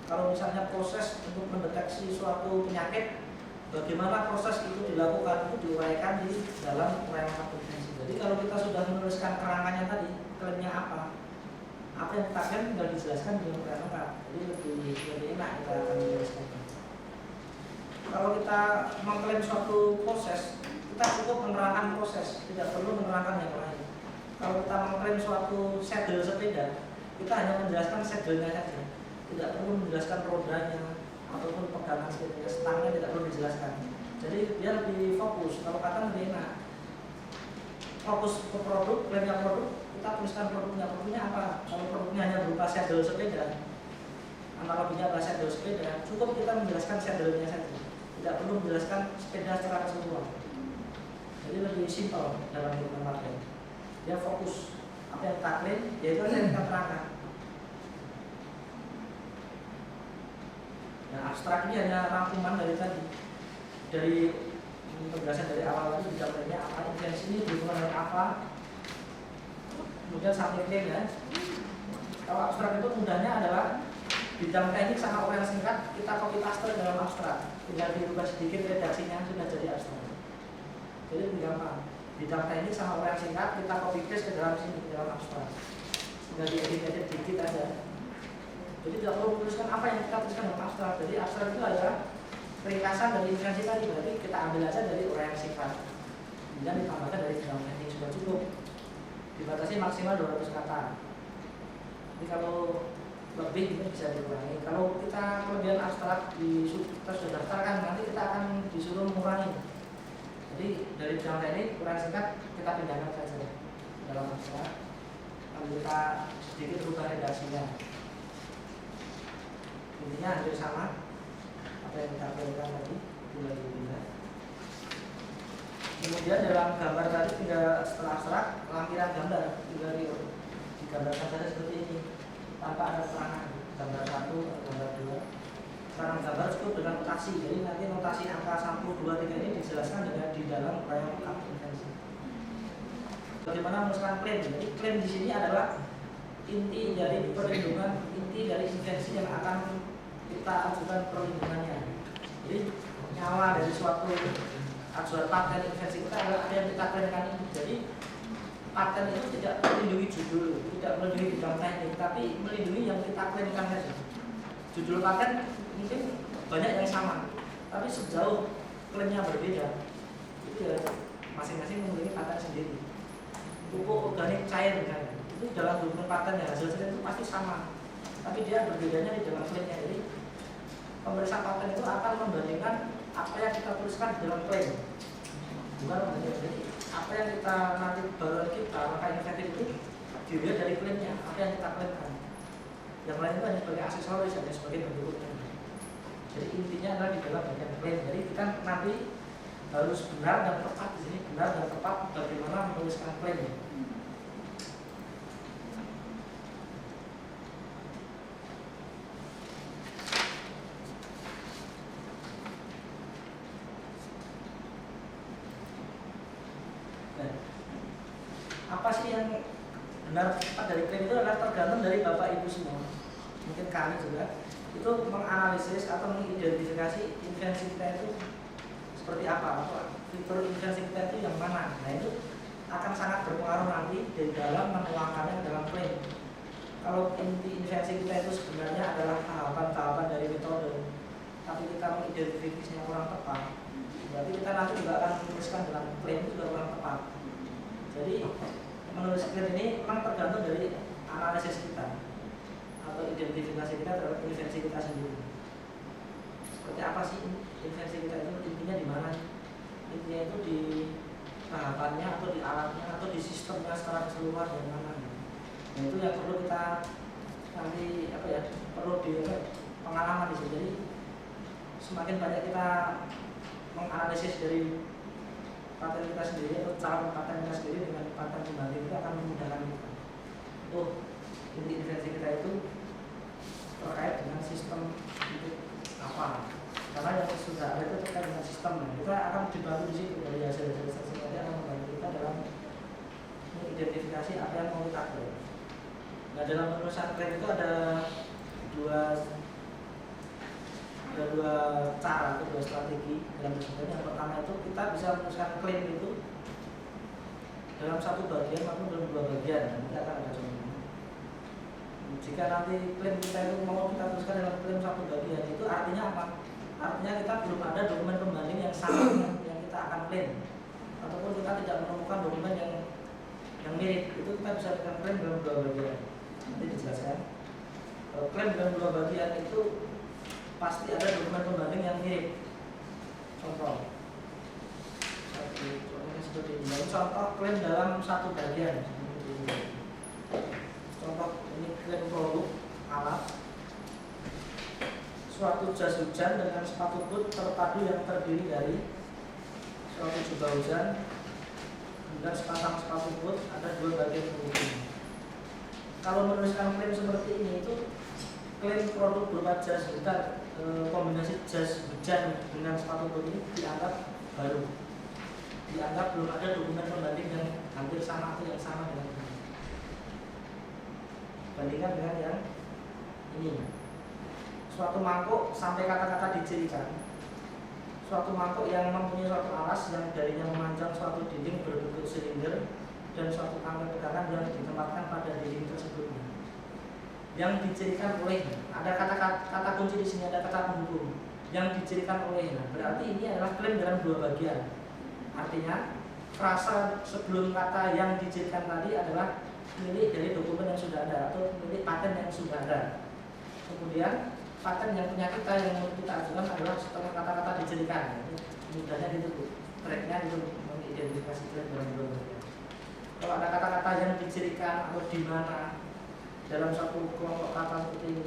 Kalau misalnya proses untuk mendeteksi suatu penyakit, bagaimana proses itu dilakukan, itu diuraikan di dalam uraian lengkap invensi. Jadi kalau kita sudah menuliskan kerangkanya tadi, klaimnya apa yang kita klaim tinggal dijelaskan di dalam uraian lengkap. Jadi lebih enak kita akan menjelaskan. Kalau kita mengklaim suatu proses, kita cukup menerangkan proses, tidak perlu menerangkan yang lain. Kalau kita mengklaim suatu segel sepeda, kita hanya menjelaskan segelnya saja, tidak perlu menjelaskan rodanya ataupun pegangan sepeda, stangnya tidak perlu dijelaskan. Jadi dia lebih fokus. Kalau kata lebih enak, fokus ke produk, klaimnya produk, kita tuliskan produknya apa. Kalau produknya hanya berupa segel sepeda, analoginya adalah segel sepeda, cukup kita menjelaskan segelnya saja, tidak perlu menjelaskan sepeda secara keseluruhan. Jadi lebih simpel dalam berpengalaman. Dia fokus apa yang kita klaim, yaitu yang kita terangkan. Nah, abstrak ini hanya rangkuman dari tadi, dari penjelasan dari awal tadi, bidang klaimnya apa, invensi ini berhubungan dengan apa, kemudian sampai klaim ya. Kalau abstrak itu mudahnya adalah bidang teknik sama uraian singkat kita copy paste dalam abstrak, tinggal dirubah sedikit redaksinya sudah jadi abstrak. Jadi lebih gampang. Bidang teknik sama uraian singkat kita copy paste ke dalam sini, ke dalam abstrak. Tinggal diedit dikit aja. Jadi tidak perlu menuliskan apa yang kita tuliskan dalam abstrak. Jadi abstrak itu adalah ringkasan dari invensi tadi, berarti kita ambil aja dari uraian singkat. Kemudian ditambahkan dari bidang teknik sudah cukup. Dibatasi maksimal 200 kata. Jadi kalau lebih ini bisa dikurangi. Kalau kita kelebihan abstrak kita sudah daftarkan, nanti kita akan disuruh mengurangi. Jadi dari bidang teknik uraian singkat kita pindahkan saja dalam abstrak, lalu kita sedikit rubah redaksinya. Intinya hampir sama apa yang kita berikan tadi, tinggal dipindah. Kemudian dalam gambar tadi tinggal setelah abstrak, lampiran gambar tinggal digambarkan saja seperti ini tanpa ada keterangan, gambar 1 atau gambar 2. Sekarang gambar cukup dengan notasi, jadi nanti notasi angka 1, 2, 3 ini dijelaskan dengan di dalam uraian lengkap invensi. Bagaimana menuliskan klaim? Jadi klaim di sini adalah inti dari perlindungan, inti dari invensi yang akan kita ajukan perlindungannya. Jadi nyawa dari suatu ajuan paten invensi kita adalah apa yang kita klaimkan ini. Jadi paten itu tidak melindungi judul, tidak melindungi bidang teknik, tapi melindungi yang kita klaimkan saja. Judul paten mungkin banyak yang sama, tapi sejauh klaimnya berbeda, itu ya masing-masing memiliki paten sendiri. Pupuk organik cair misalnya, itu dalam dokumen paten ya hasilnya itu pasti sama, tapi dia berbedanya di dalam klaimnya. Jadi pemeriksa paten itu akan membandingkan apa yang kita tuliskan di dalam klaim, bukan membandingkan. Jadi apa yang kita nanti baru kita maka inventif itu dilihat dari klaimnya, apa yang kita klaimkan. Yang lain itu hanya sebagai aksesoris, hanya sebagai bentuk klaim. Jadi intinya adalah di dalam bagian klaim. Jadi kita nanti harus benar dan tepat di sini, benar dan tepat bagaimana menuliskan klaim. Apa sih yang benar tepat dari klaim itu adalah tergantung dari Bapak Ibu semua, mungkin kami juga itu menganalisis atau mengidentifikasi invensi kita itu seperti apa, atau fitur invensi kita itu yang mana. Nah itu akan sangat berpengaruh nanti di dalam menuangkannya dalam klaim. Kalau inti invensi kita itu sebenarnya adalah tahapan-tahapan dari metode, tapi kita mengidentifikasinya kurang tepat, berarti kita nanti juga akan menuliskan dalam klaim itu juga kurang tepat. Jadi menulis klaim ini memang tergantung dari analisis kita atau identifikasi kita terhadap invensi kita sendiri. Seperti apa sih invensi kita itu, intinya di mana? Intinya itu di tahapannya atau di alatnya atau di sistemnya secara keseluruhan yang mana? Nah itu yang perlu kita nanti perlu pengalaman di sini. Jadi semakin banyak kita menganalisis dari paten kita sendiri atau cara paten kita sendiri dengan paten pembanding itu akan memudahkan kita. Oh, inti intervensi kita itu terkait dengan sistem itu apa? Karena yang sudah ada itu terkait dengan sistem. Kita akan dibantu di situ dari hasil-hasil saksi tadi akan membantu kita dalam mengidentifikasi apa yang mau kita klaim. Nah, dalam penulisan klaim itu ada dua cara atau dua strategi dalam penulisan. Yang pertama itu kita bisa menuliskan klaim itu dalam satu bagian maupun dalam dua bagian. Nanti akan ada contohnya. Jika nanti klaim kita itu mau kita tuliskan dalam klaim satu bagian, itu artinya apa? Artinya kita belum ada dokumen pembanding yang sama dengan yang kita akan klaim, ataupun kita tidak menemukan dokumen yang mirip. Itu kita bisa dengan klaim dalam dua bagian. Nanti dijelaskan. Kalau klaim dalam dua bagian itu pasti ada dokumen pembanding yang mirip. Contoh, contohnya seperti ini. Contoh klaim dalam satu bagian. Contoh ini klaim produk alat suatu jas hujan dengan sepatu boot terpadu yang terdiri dari suatu jubah hujan dan sepasang sepatu boot, ada dua bagian penghubung. Kalau menuliskan klaim seperti ini itu klaim produk berupa jas hujan, kombinasi jas hujan dengan sepatu boot ini dianggap baru, dianggap belum ada dokumen pembanding yang hampir sama atau yang sama dengan ini. Bandingkan dengan yang ini. Suatu mangkuk sampai kata-kata dicirikan. Suatu mangkuk yang mempunyai suatu alas yang darinya memanjang suatu dinding berbentuk silinder dan suatu tangga pegangan yang ditempatkan pada dinding tersebutnya. Yang dicirikan oleh, ada kata kunci di sini, ada kata penghubung. Yang dicirikan oleh, berarti ini adalah klaim dalam dua bagian. Artinya frasa sebelum kata yang dicirikan tadi adalah milik dari dokumen yang sudah ada atau milik paten yang sudah ada. Kemudian paten yang punya kita yang mau kita ajukan adalah setelah kata-kata dicirikan. Mudahnya itu tracknya itu mengidentifikasi klaim dalam dua bagian. Kalau ada kata-kata yang dicirikan atau di mana dalam satu kelompok kata seperti ini,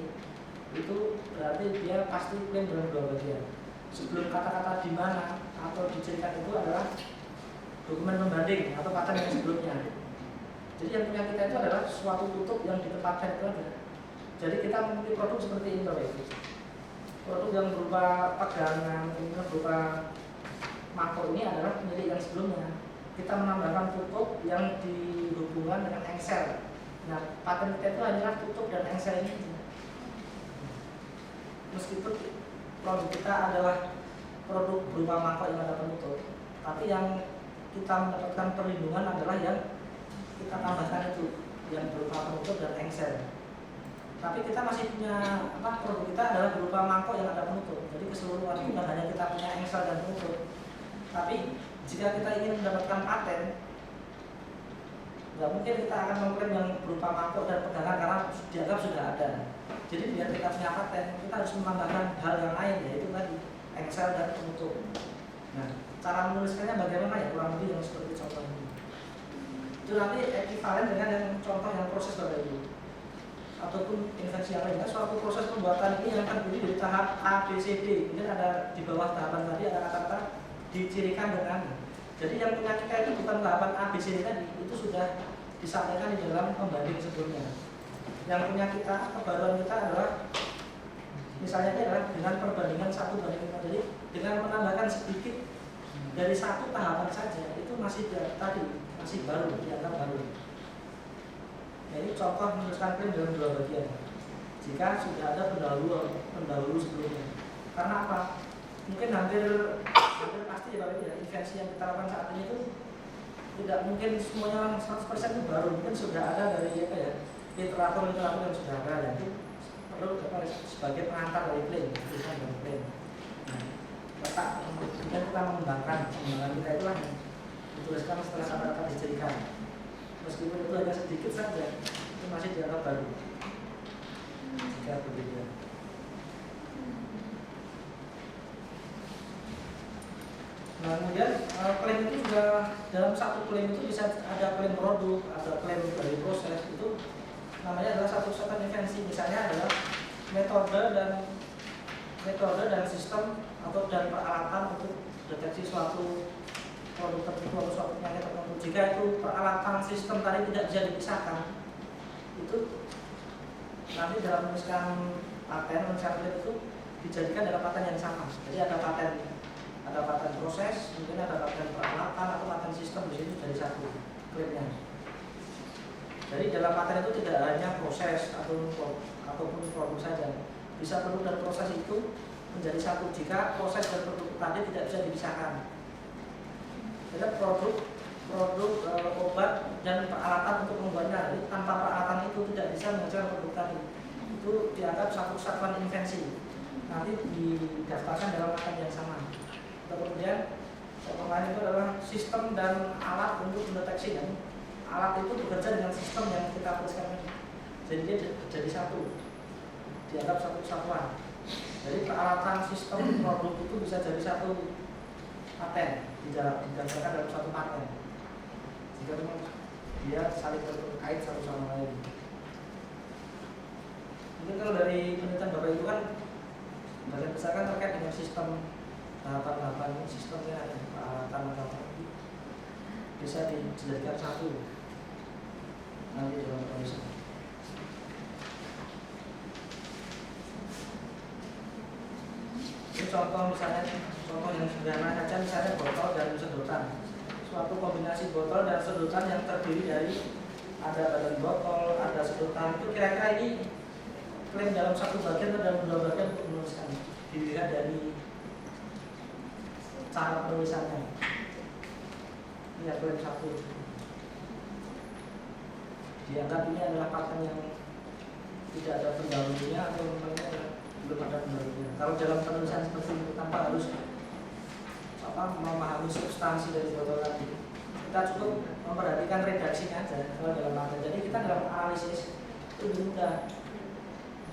itu berarti dia pasti klaim dalam dua bagian. Sebelum kata-kata di mana atau dicirikan itu adalah dokumen pembanding atau paten yang sebelumnya. Jadi yang punya kita itu adalah suatu tutup yang ditempatkan itu ada. Jadi kita memiliki produk seperti ini Bapak Ibu. Produk yang berupa pegangan, kemudian berupa mangkok ini adalah milik yang sebelumnya. Kita menambahkan tutup yang dihubungkan dengan engsel. Nah, paten kita itu hanyalah tutup dan engsel ini. Meskipun produk kita adalah produk berupa mangkok yang ada penutup, tapi yang kita mendapatkan perlindungan adalah yang kita tambahkan itu, yang berupa penutup dan engsel. Tapi kita masih punya produk kita adalah berupa mangkok yang ada penutup. Jadi keseluruhan itu bukan hanya kita punya engsel dan penutup. Tapi jika kita ingin mendapatkan paten, nggak mungkin kita akan mengklaim yang berupa mangkok dan pegangan karena dianggap sudah ada. Jadi biar kita punya paten, kita harus menambahkan hal yang lain, yaitu tadi engsel dan penutup. Nah, cara menuliskannya bagaimana ya, kurang lebih yang seperti contoh ini. Itu nanti ekivalen dengan yang contoh yang proses Bapak Ibu, ataupun invensi yang lainnya. Suatu proses pembuatan ini yang terdiri dari tahap A, B, C, D. Mungkin ada di bawah tahapan tadi ada kata-kata dicirikan dengan. Jadi yang punya kita itu bukan tahapan A, B, C, D tadi, itu sudah disampaikan di dalam pembanding sebelumnya. Yang punya kita, kebaruan kita adalah misalnya ini adalah dengan perbandingan 1 banding 5. Jadi dengan menambahkan sedikit dari satu tahapan saja, itu masih tadi masih baru, dianggap baru. Jadi contoh menuliskan klaim dalam dua bagian. Jika sudah ada pendahulu sebelumnya. Karena apa? Mungkin hampir pasti ya Bapak ya, invensi yang kita lakukan saat ini itu tidak mungkin semuanya 100% itu baru. Mungkin sudah ada dari literatur yang sudah ada, dan itu perlu sebagai pengantar dari klaim, tulisan dari klaim. Nah, kemudian kita mengembangkan kita itulah dituliskan setelah kata-kata dicirikan. Meskipun itu hanya sedikit saja, itu masih dianggap baru jika berbeda. Nah, kemudian klaim itu juga dalam satu klaim itu bisa ada klaim produk, ada klaim dari proses. Itu namanya adalah satu invensi. Misalnya adalah metode dan metode dan sistem atau dan peralatan untuk deteksi suatu produk tertentu atau suatu penyakit tertentu. Jika itu peralatan sistem tadi tidak bisa dipisahkan, itu nanti dalam menuliskan paten itu dijadikan dalam paten yang sama. Jadi ada paten proses, mungkin ada paten peralatan atau paten sistem, di sini jadi satu klaimnya. Jadi dalam paten itu tidak hanya proses ataupun produk saja, bisa produk dan proses itu menjadi satu jika proses dan produk tadi tidak bisa dipisahkan. Jadi produk obat dan peralatan untuk membuatnya, jadi tanpa peralatan itu tidak bisa menghasilkan produk tadi. Itu dianggap satu kesatuan invensi, nanti didaftarkan dalam paten yang sama. Kemudian contoh lain itu adalah sistem dan alat untuk mendeteksi, dan alat itu bekerja dengan sistem yang kita tuliskan ini. Jadi dia jadi satu, dianggap satu kesatuan. Jadi peralatan sistem produk itu bisa jadi satu paten, didasarkan dalam satu paten. Jika memang dia saling terkait satu sama lain. Mungkin kalau dari penelitian Bapak itu kan bagian besar kan terkait dengan sistem tahapan-tahapan sistemnya, peralatan atau bisa dijadikan satu nanti dalam penulisan. Ini contoh misalnya, contoh yang sederhana saja, misalnya botol dan sedotan. Suatu kombinasi botol dan sedotan yang terdiri dari ada badan botol, ada sedotan. Itu kira-kira ini klaim dalam satu bagian atau dalam dua bagian untuk menuliskan. Dilihat dari cara penulisannya. Ini klaim satu. Dianggap ini adalah paten yang tidak ada pendahulunya atau belum ada pendahulunya. Kalau dalam penulisan seperti itu tanpa harus memahami substansi dari botol tadi, kita cukup memperhatikan redaksinya aja kalau dalam paten. Jadi kita dalam analisis itu lebih mudah.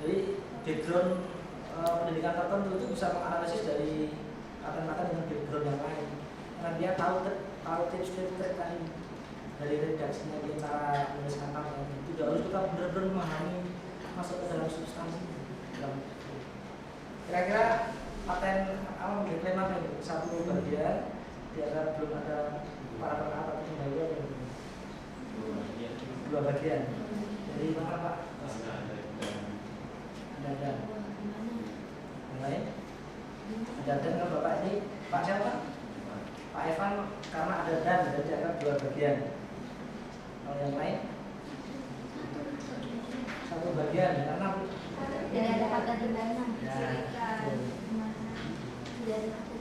Jadi background pendidikan tertentu itu bisa menganalisis dari paten-paten dengan background yang lain, karena dia tahu tips-tips tadi dari redaksinya, dia cara menuliskan paten. Tidak harus kita benar-benar memahami masuk ke dalam substansi. Kira-kira paten mengklaim apa ini? Satu bagian, dianggap belum ada para atau pendahuluan yang dua bagian. Jadi mana Pak? Ada. Yang lain? Ada dan kan Bapak ini Pak siapa? Pak Evan, karena ada dan jadi dianggap dua bagian. Kalau yang lain? Satu bagian, karena Jadi ada kata di mana?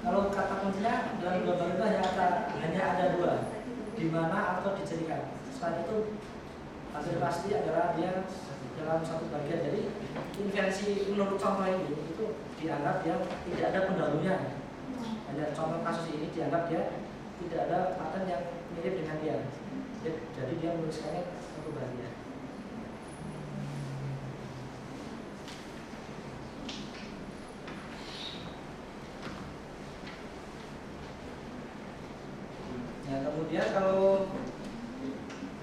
kalau kata kuncinya dalam dua bagian itu hanya ada dua, di mana atau dijadikan. Selain itu hasil pasti adalah dia dalam satu bagian. Jadi invensi menurut contoh ini itu dianggap dia tidak ada pendahulunya. Hanya contoh kasus ini dianggap dia tidak ada paten yang mirip dengan dia. Jadi dia menuliskannya satu bagian. Ya, kemudian kalau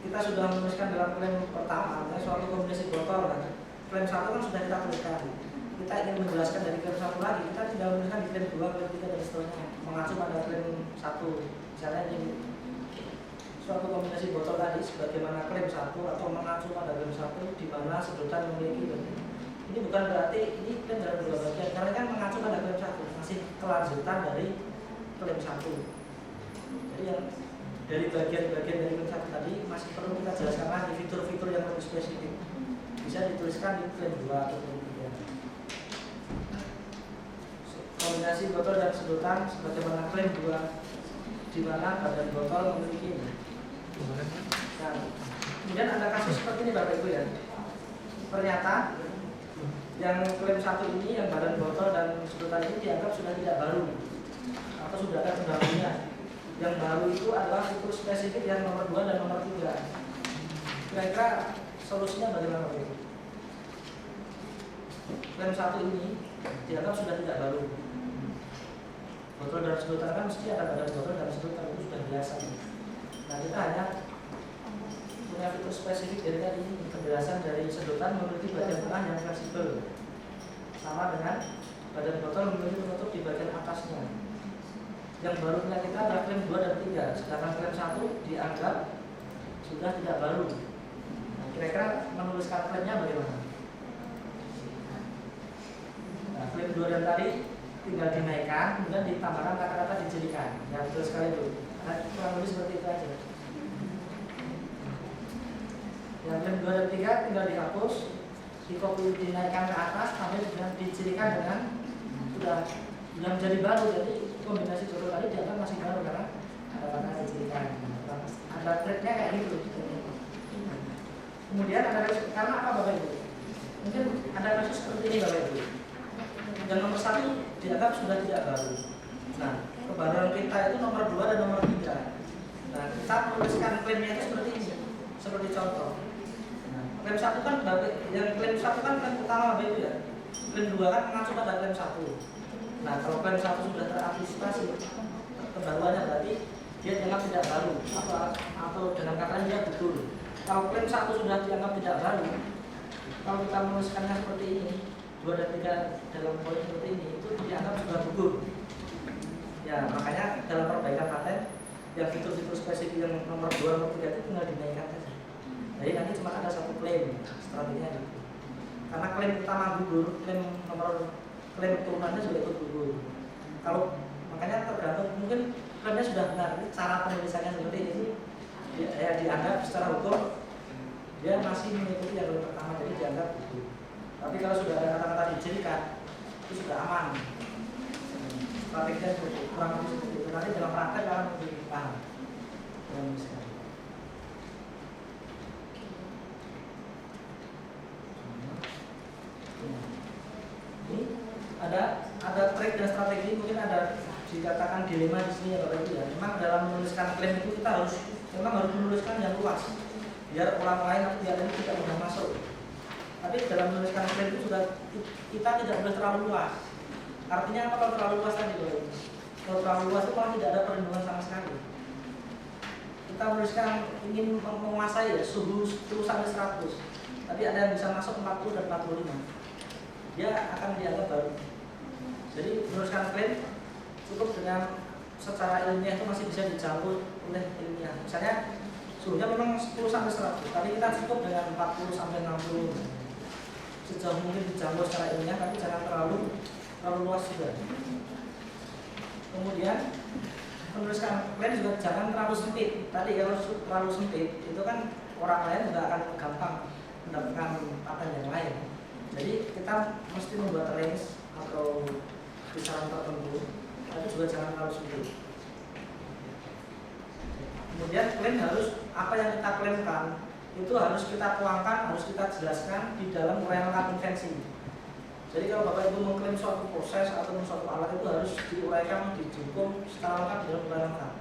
kita sudah menuliskan dalam klaim pertama, suatu kombinasi botol, kan? Klaim satu kan sudah kita tuliskan. Kita ingin menjelaskan dari klaim satu lagi, kita tidak menuliskan di klaim 2, klaim 3 dan seterusnya. Mengacu pada klaim 1. Misalnya ini suatu kombinasi botol tadi sebagaimana klaim 1 atau mengacu pada klaim 1 di mana sedotan memiliki. Ini bukan berarti ini klaim dalam dua bagian, karena kan mengacu pada klaim 1, masih kelanjutan dari klaim 1. Jadi yang dari bagian-bagian dari klaim 1 tadi masih perlu kita jelaskan lagi fitur-fitur yang lebih spesifik. Bisa dituliskan di klaim 2 atau klaim 3. Kombinasi botol dan sedotan sebagaimana klaim 2 di mana badan botol memiliki ini. Nah, kemudian ada kasus seperti ini Bapak Ibu ya. Ternyata yang klaim 1 ini yang badan botol dan sedotan ini dianggap sudah tidak baru atau sudah ada pendahulunya. Yang baru itu adalah fitur spesifik yang nomor 2 dan nomor 3. Kira-kira solusinya bagaimana Pak Ibu? Klaim 1 ini dianggap sudah tidak baru. Botol dan sedotan kan mesti ada badan botol dan sedotan, itu sudah biasa. Nah kita hanya punya fitur spesifik dari tadi, penjelasan dari sedotan memiliki bagian tengah yang fleksibel sama dengan badan botol memiliki penutup di bagian atasnya. Yang baru punya kita adalah klaim 2 dan 3, sedangkan klaim 1 dianggap sudah tidak baru. Nah, kira-kira menuliskan klaimnya bagaimana? Nah, klaim 2 dan tadi tinggal dinaikkan, kemudian ditambahkan kata-kata dijadikan. Ya betul sekali itu. Nah, kurang lebih seperti itu aja. Yang klaim 2 dan 3 tinggal dihapus, dikopi dinaikkan ke atas, sampai dengan dijadikan dengan sudah menjadi baru. Jadi kombinasi jodoh tadi dianggap masih baru karena ada kata dijadikan. Ada triknya kayak gitu. Kemudian ada karena apa Bapak Ibu? Mungkin ada kasus seperti ini Bapak Ibu. Yang nomor 1 dianggap sudah tidak baru. Nah, kebaruan kita itu nomor 2 dan nomor 3. Nah, kita menuliskan klaimnya itu seperti ini. Seperti contoh. Nah, klaim 1 kan yang klaim 1 kan klaim utama Bapak Ibu ya. Klaim 2 kan mengacu pada klaim 1. Nah, kalau klaim 1 sudah terantisipasi kebaruannya berarti dia dianggap tidak baru atau dengan kata dia betul. Kalau klaim 1 sudah dianggap tidak baru, kalau kita menuliskannya seperti ini 2 dan 3 dalam poin seperti ini itu dianggap sudah gugur. Ya, makanya dalam perbaikan paten yang fitur-fitur spesifik yang nomor 2 nomor 3 itu tinggal dinaikkan saja. Jadi nanti cuma ada satu klaim strateginya gitu. Karena klaim utama gugur, klaim turunannya juga ikut gugur. Kalau makanya tergantung mungkin klaimnya sudah benar, cara penulisannya seperti ini ya dianggap secara hukum dia masih mengikuti yang pertama, jadi dianggap gugur. Tapi kalau sudah ada kata-kata dijadikan itu sudah aman. Strateginya seperti kurang lebih seperti itu. Nanti dalam praktek akan lebih paham. Ini ada trik dan strategi, mungkin ada dikatakan dilema di sini ya Bapak Ibu ya. Memang dalam menuliskan klaim itu kita harus menuliskan yang luas biar orang lain atau pihak lain tidak mudah masuk. Tapi dalam menuliskan klaim itu sudah kita tidak boleh terlalu luas. Artinya apa kalau terlalu luas tadi Bapak Ibu? Kalau terlalu luas itu malah tidak ada perlindungan sama sekali. Kita menuliskan ingin menguasai ya suhu 10 sampai 100. Tapi ada yang bisa masuk 40 dan 45. Dia akan dianggap baru. Jadi menuliskan klaim cukup dengan secara ilmiah itu masih bisa dijangkau oleh ilmiah. Misalnya suhunya memang 10 sampai 100, tapi kita cukup dengan 40 sampai 60. Sejauh mungkin dijangkau secara ilmiah, tapi jangan terlalu luas juga. Kemudian menuliskan klaim juga jangan terlalu sempit. Tadi kalau terlalu sempit itu kan orang lain juga akan gampang mendapatkan paten yang lain. Jadi kita mesti membuat range atau kisaran tertentu, tapi juga jangan terlalu sempit. Kemudian klaim harus apa yang kita klaimkan itu harus kita tuangkan, harus kita jelaskan di dalam uraian lengkap invensi. Jadi kalau Bapak Ibu mengklaim suatu proses atau suatu alat itu harus diuraikan, dijungkum secara lengkap di dalam uraian lengkap.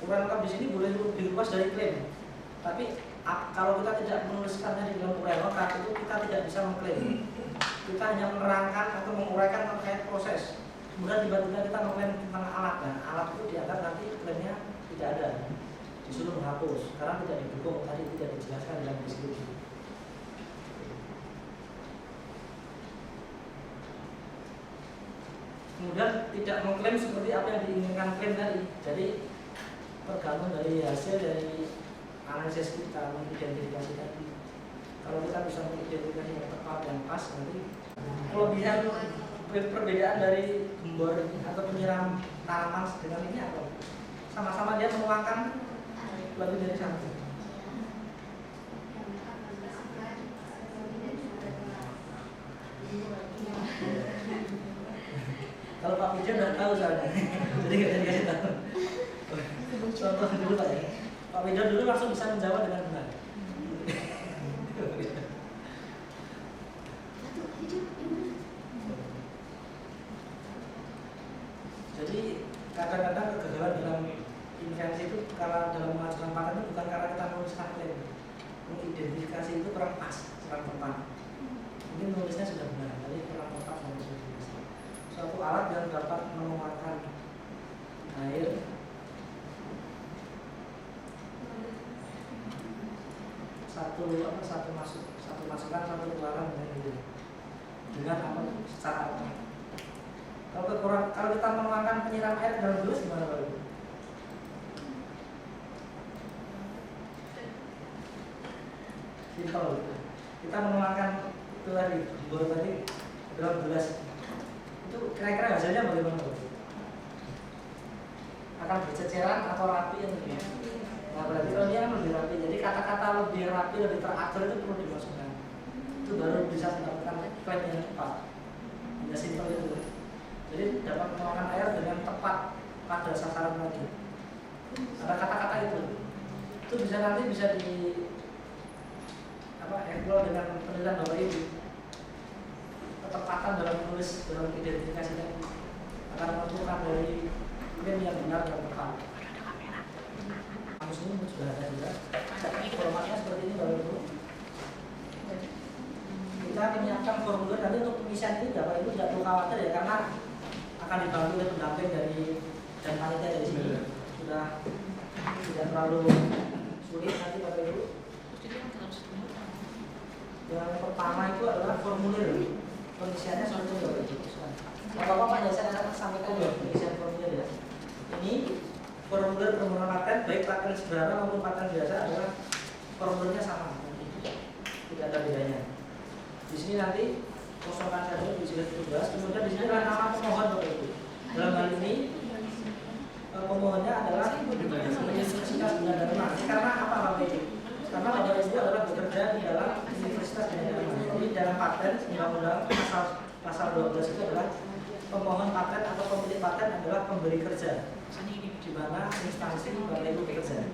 Uraian lengkap di sini boleh lebih luas dari klaim, tapi kalau kita tidak menuliskannya di dalam uraian lengkap itu kita tidak bisa mengklaim. Kita hanya menerangkan atau menguraikan terkait proses. Kemudian tiba-tiba kita mengklaim tentang alat, dan alat itu dianggap nanti klaimnya tidak ada, disuruh menghapus karena tidak didukung, tadi tidak dijelaskan dalam deskripsi. Kemudian tidak mengklaim seperti apa yang diinginkan klaim tadi. Jadi tergantung dari hasil dari analisis kita, mengidentifikasi tadi. Kalau kita bisa mengidentifikasi yang tepat dan pas, nanti kelebihan perbedaan dari gembor atau penyiram tanaman dengan ini apa? Sama-sama dia menuangkan lebih dari satu. Kalau Pak Pijar udah tahu soalnya, jadi nggak bisa dikasih tahu. Contoh dulu Pak ya. Pak Pijar dulu langsung bisa menjawab dengan benar. Jadi kadang-kadang kegagalan dalam invensi itu karena dalam mengajukan paten itu bukan karena kita menuliskan klaim, mengidentifikasi itu kurang pas, kurang tepat. Mungkin nulisnya sudah benar, tapi kurang tepat mengidentifikasi. Suatu alat yang dapat menuangkan air satu masukan, satu keluaran dengan gitu. dengan apa secara apa. Kalau kita menuangkan penyiram air ke dalam gelas gimana Bapak Ibu? Simpel gitu. Kita menuangkan itu tadi bor tadi ke dalam gelas, itu kira-kira hasilnya bagaimana Bapak Ibu? Akan berceceran atau rapi yang lebih? Nah berarti kalau dia kan lebih rapi, jadi kata-kata lebih rapi, lebih teratur itu perlu dimasukkan. Itu baru bisa mendapatkan klaim yang tepat. Ya simpel itu. Jadi dapat menuangkan air dengan tepat pada sasaran lagi. Ada kata-kata itu bisa nanti bisa di explore dengan penelitian Bapak Ibu. Ketepatan dalam menulis dalam identifikasinya akan menentukan dari klaim yang benar dan tepat. Kamus ini sudah ada juga. Formatnya seperti ini Bapak Ibu. Kita menyiapkan formulir nanti untuk pengisian ini Bapak Ibu tidak perlu khawatir ya, karena akan dibantu oleh pendamping dari dan panitia dari sini. Sudah tidak terlalu sulit nanti Bapak Ibu. Yang pertama itu adalah formulir. Pengisiannya seperti ini Bapak Ibu. Bapak-bapak ya saya akan sampaikan ya pengisian formulir ya. Ini formulir permohonan paten baik paten sederhana maupun paten biasa adalah formulirnya sama. Tidak ada bedanya. Di sini nanti kosongkan saja di jilid 17. Kemudian di sini adalah nama pemohon Bapak Ibu. Dalam hal ini pemohonnya adalah Universitas Gunadarma. Karena apa Bapak Ibu? Karena Bapak Ibu adalah bekerja di dalam Universitas Gunadarma. Jadi dalam paten undang-undang pasal 12 itu adalah pemohon paten atau pemilik paten adalah pemberi kerja. Di mana instansi Bapak Ibu bekerja.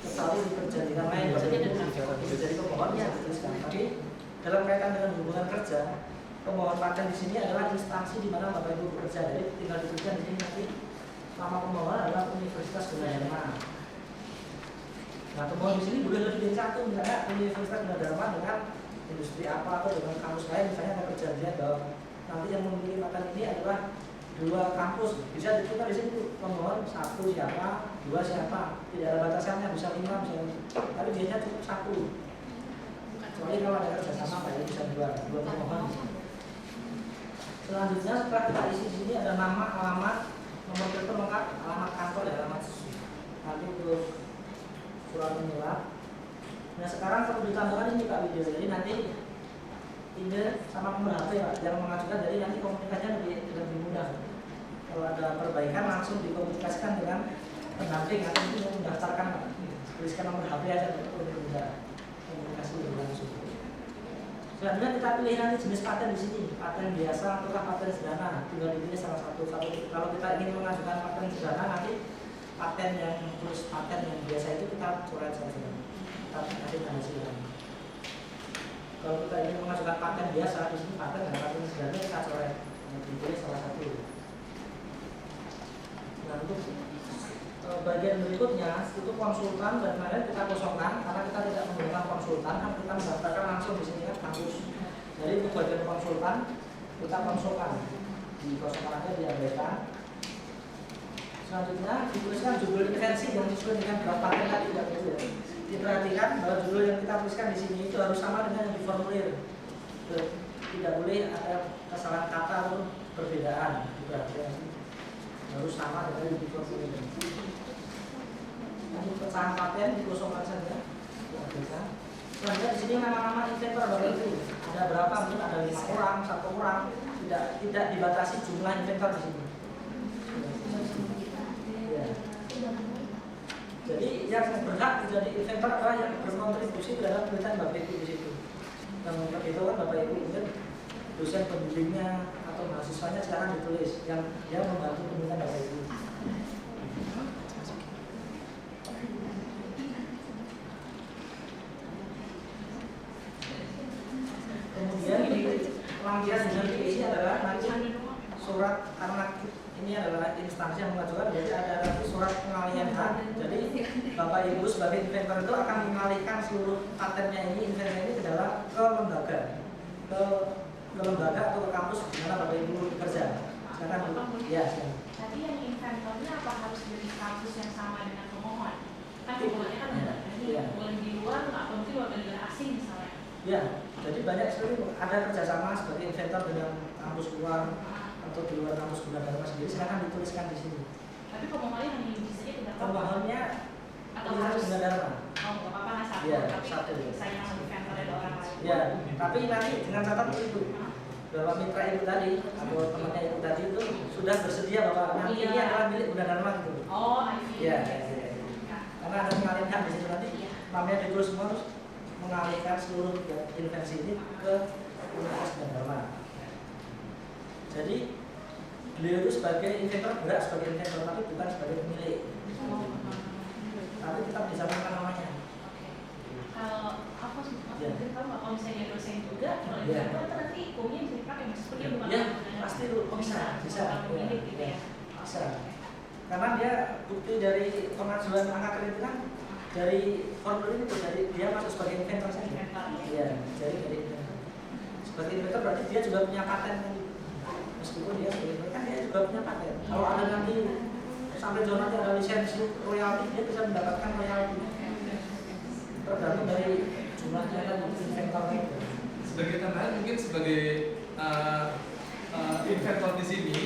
Kecuali bekerja di tempat lain Bapak Ibu jadi pemohon bisa dituliskan. Tapi dalam kaitan dengan hubungan kerja, pemohon paten di sini adalah instansi di mana Bapak Ibu bekerja. Jadi tinggal dituliskan di sini nanti nama pemohon adalah Universitas Gunadarma. Nah, pemohon di sini boleh lebih dari satu, misalnya Universitas Gunadarma dengan industri apa atau dengan kampus lain, misalnya ada perjanjian bahwa nanti yang memiliki paten ini adalah 2 kampus, bisa ditentukan di sini pemohon 1 siapa, 2 siapa, tidak ada batasannya, bisa 5 misalnya, tapi biasanya cukup 1. Kecuali kalau ada kerjasama Pak, ya bisa 2 pemohon. Selanjutnya setelah kita isi di sini ada nama, alamat, nomor telepon lengkap, alamat kantor ya, alamat nanti untuk surat menyurat. Nah sekarang perlu ditambahkan ini Pak video, jadi nanti ide sama nomor HP Pak yang mengajukan, jadi nanti komunikasinya lebih mudah. Kalau ada perbaikan langsung dikomunikasikan dengan pendamping atau mungkin mendaftarkan Pak. Tuliskan nomor HP aja untuk bisa komunikasi lebih langsung. Selanjutnya kita pilih nanti jenis paten di sini, paten biasa ataukah paten sederhana. Tinggal dipilih salah satu. Kalau kita ingin mengajukan paten sederhana, nanti paten yang tulis paten yang biasa itu kita coret saja. Kita kasih tanda silang. Kalau kita ingin mengajukan paten biasa, di sini paten dan paten sederhana kita coret. Dipilih salah satu. Nah untuk bagian berikutnya itu konsultan dan lain-lain kita kosongkan karena kita tidak menggunakan konsultan, kan kita mendaftarkan langsung di sini kan kampus. Jadi untuk bagian konsultan kita konsultan di kosongkan aja, diabaikan. Selanjutnya dituliskan judul invensi yang sesuai dengan berat paten tadi tidak perlu ya. Diperhatikan bahwa judul yang kita tuliskan di sini itu harus sama dengan yang di formulir. Tidak boleh ada kesalahan kata atau perbedaan. Diperhatikan harus sama dengan yang di formulir. Nanti pecahan paten dikosongkan saja. Selanjutnya di sini nama-nama inventor Bapak Ibu. Ada berapa? Mungkin ada 5 orang, 1 orang. Tidak dibatasi jumlah inventor di sini. Ya. Jadi yang berhak menjadi inventor adalah yang berkontribusi terhadap penelitian Bapak Ibu di situ. Yang itu kan Bapak Ibu mungkin dosen pembimbingnya atau mahasiswanya sekarang ditulis yang dia membantu penelitian Bapak Ibu. Kemudian di lampiran yang diisi adalah nanti surat, karena ini adalah instansi yang mengajukan, jadi ada nanti surat pengalihan hak. Jadi Bapak Ibu sebagai inventor itu akan mengalihkan seluruh patennya ini, inventornya ini ke lembaga, ke lembaga atau ke kampus di mana Bapak Ibu bekerja. Sekarang ya. Tadi yang inventornya apa harus dari kampus yang sama dengan pemohon? Kan pemohonnya kan ini boleh di luar, nggak mungkin warga negara asing misalnya. Ya, jadi banyak sekali ada kerjasama sebagai inventor dengan kampus luar atau di luar kampus Gunadarma sendiri. Silakan dituliskan di sini. Tapi pemohonnya hanya bisa tidak apa-apa. Pemohonnya Atau Universitas harus Gunadarma. oh nggak apa-apa lah satu, Iya, tapi satu. saya yang inventor ada orang lain. Ya, tapi nanti dengan catatan itu bahwa mitra itu tadi atau temannya itu tadi itu sudah bersedia bahwa nanti Iya. ini adalah milik Gunadarma gitu. Oh, I see. Iya. Karena ada pengalihan hak di situ nanti Iya. namanya ditulis semua terus mengalihkan seluruh invensi ini ke Universitas Gunadarma. Jadi beliau itu sebagai inventor berat sebagai inventor tapi bukan sebagai pemilik. Tapi tetap disampaikan namanya. Kalau aku Iya. mungkin tahu nggak kalau misalnya dosen juga kalau Iya. itu nanti hukumnya bisa dipakai meskipun dia bukan Ya, orang. pasti lu bisa. Bukan pemilik gitu ya. Bisa. Karena dia bukti dari pengajuan angka kredit kan dari formulir itu dari dia masuk sebagai inventor saja. Inventor, ya. Iya, jadi dari inventor. Sebagai inventor berarti dia juga punya paten kan. Meskipun dia sebagai inventor kan dia juga punya paten. Kalau ada nanti sampai zona nanti ada lisensi royalti dia bisa mendapatkan royalti. Tergantung dari jumlahnya kan inventornya. Sebagai tambahan mungkin sebagai inventor di sini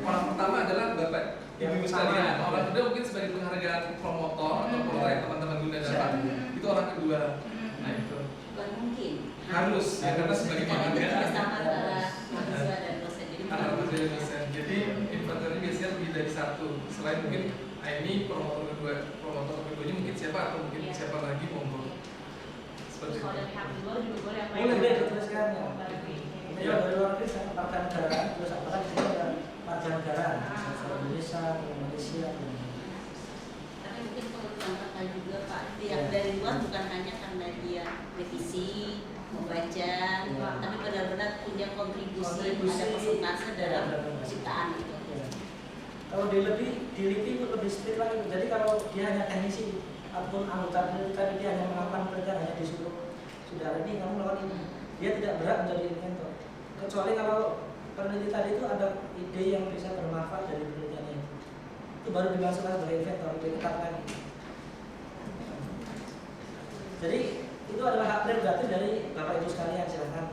orang pertama adalah Bapak Ibu sekalian, orang kedua mungkin sebagai penghargaan promotor atau promotor teman-teman Gunadarma, itu orang kedua. Nah itu Bukan mungkin. harus ya karena sebagai Karena itu penghargaan kerjasama antara mahasiswa dan dosen. Jadi antara dosen dan dosen. Jadi inventor ini biasanya lebih dari satu. Selain mungkin ini promotor keduanya mungkin siapa atau mungkin Iya. siapa lagi monggo. Seperti Terus kalau itu. dari pihak luar juga boleh apa Boleh deh dituliskan ya. Iya. Ya dari luar negeri saya warga negara terus apalagi di sini ada warga negara misalnya Indonesia, Malaysia. Tapi mungkin perlu ditambahkan juga Pak, pihak Ya. dari luar bukan hanya karena dia revisi, membaca, tapi benar-benar punya kontribusi, ada persentase dalam penciptaan itu. Ya. Kalau dilebih itu lebih strict lagi. Jadi kalau dia hanya teknisi ataupun anggota peneliti dia hanya melakukan penelitian hanya disuruh sudah ini kamu melakukan ini, dia tidak berat menjadi inventor. Kecuali kalau peneliti tadi itu ada ide yang bisa bermanfaat dari penelitiannya itu baru dimasukkan sebagai inventor, lebih ketat lagi. Jadi itu adalah hak prerogatif dari Bapak Ibu sekalian, silahkan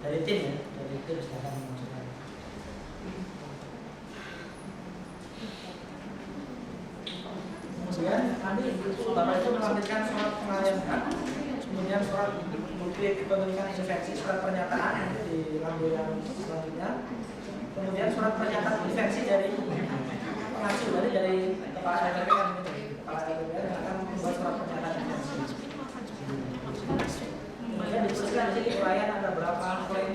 dari tim ya, dari tim silahkan memasukkan. Kemudian nanti itu Bapak itu melampirkan surat pengalihan hak, kemudian surat bukti kepemilikan invensi, surat pernyataan nanti di lampiran selanjutnya, kemudian surat pernyataan invensi dari pengacu dari kepala LPPN gitu. Kepala LPPN yang akan membuat surat pernyataan invensi. Kemudian dituliskan di sini uraian ada berapa klaim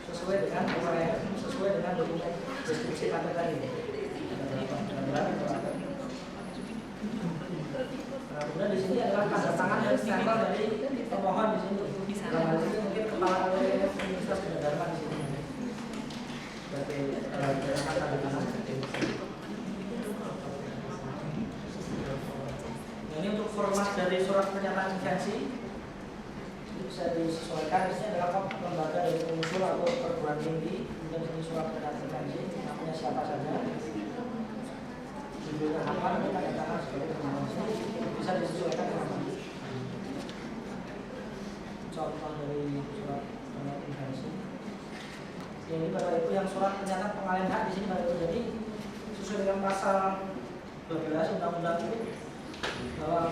sesuai dengan uraian sesuai dengan dokumen deskripsi paten tadi. Ada berapa? Nah, kemudian di sini adalah tanda tangan dan stempel dari pemohon di sini. Dalam hal ini mungkin kepala LPPN Universitas Gunadarma di sini. Sebagai tanda tangan. Nah, ini untuk format dari surat pernyataan invensi bisa disesuaikan. Ini adalah lembaga dari pengusul atau perguruan tinggi. Kemudian ini surat pernyataan invensi, namanya siapa saja. Judulnya apa, nanti tanda tangan sebagai pemohon. Bisa disesuaikan dengan contoh dari surat pernyataan invensi. Ini Bapak Ibu yang surat pernyataan pengalihan hak di sini Bapak Ibu. Jadi sesuai dengan pasal 12 undang-undang itu bahwa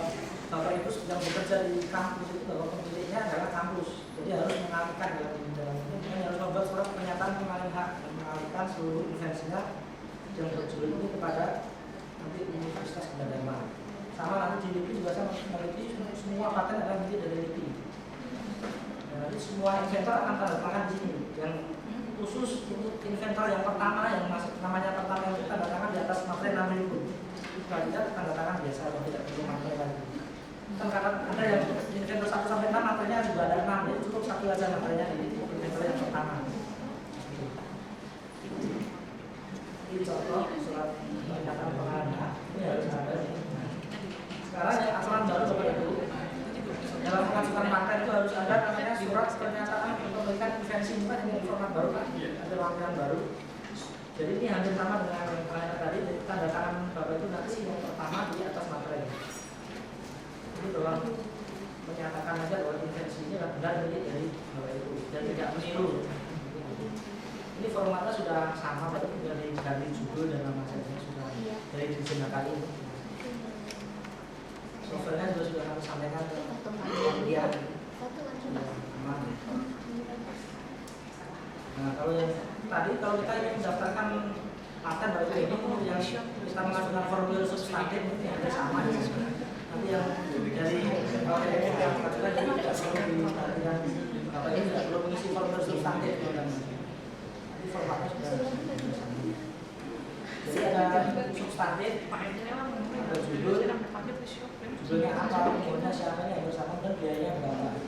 Bapak Ibu yang bekerja di kampus itu bahwa pemiliknya adalah kampus. Jadi harus mengalihkan dalam ini harus membuat surat pernyataan pengalihan hak dan mengalihkan seluruh invensinya yang berjudul ini kepada nanti Universitas Gunadarma. Sama nanti di LIPI juga sama meneliti semua paten adalah milik dari LIPI. Nanti semua inventor akan tanda tangan di sini. Yang khusus untuk inventor yang pertama yang masuk namanya pertama yang kita tanda tangan di atas materai 6.000. Kalau tidak tanda tangan biasa, kalau tidak perlu materai lagi. Kan karena ada yang inventor 1 sampai 6 materinya juga ada 6, jadi cukup satu aja materinya di inventor yang pertama. Ini contoh surat pernyataan pengalihan hak. Ini harus ada. Sekarang yang aturan baru Bapak Ibu dalam pengajuan paten itu harus ada namanya surat pernyataan kepemilikan invensi. Bukan ini format baru kan? Ada lampiran baru. Jadi ini hampir sama dengan yang pernyataan tadi. Jadi tanda tangan Bapak itu nanti yang pertama di atas materai. Ini bahwa menyatakan aja bahwa invensi ini adalah benar dari tidak meniru. Ini formatnya sudah sama, berarti tinggal diganti judul dan nama saja sudah dari Dirjen kali ini. Softwarenya juga sudah kami sampaikan ke dia. Aman. Nah, kalau yang tadi kalau kita ingin mendaftarkan paten baru ini yang kita mengajukan formulir substantif ini ada sama ya. Nanti yang dari yang mengajukan ini tidak perlu diperhatikan apa ini tidak perlu mengisi formulir substantif. Nanti formatnya sudah sama. Jadi ada substantif, ada judul, judulnya apa, kemudian siapa yang bersama dan biayanya berapa.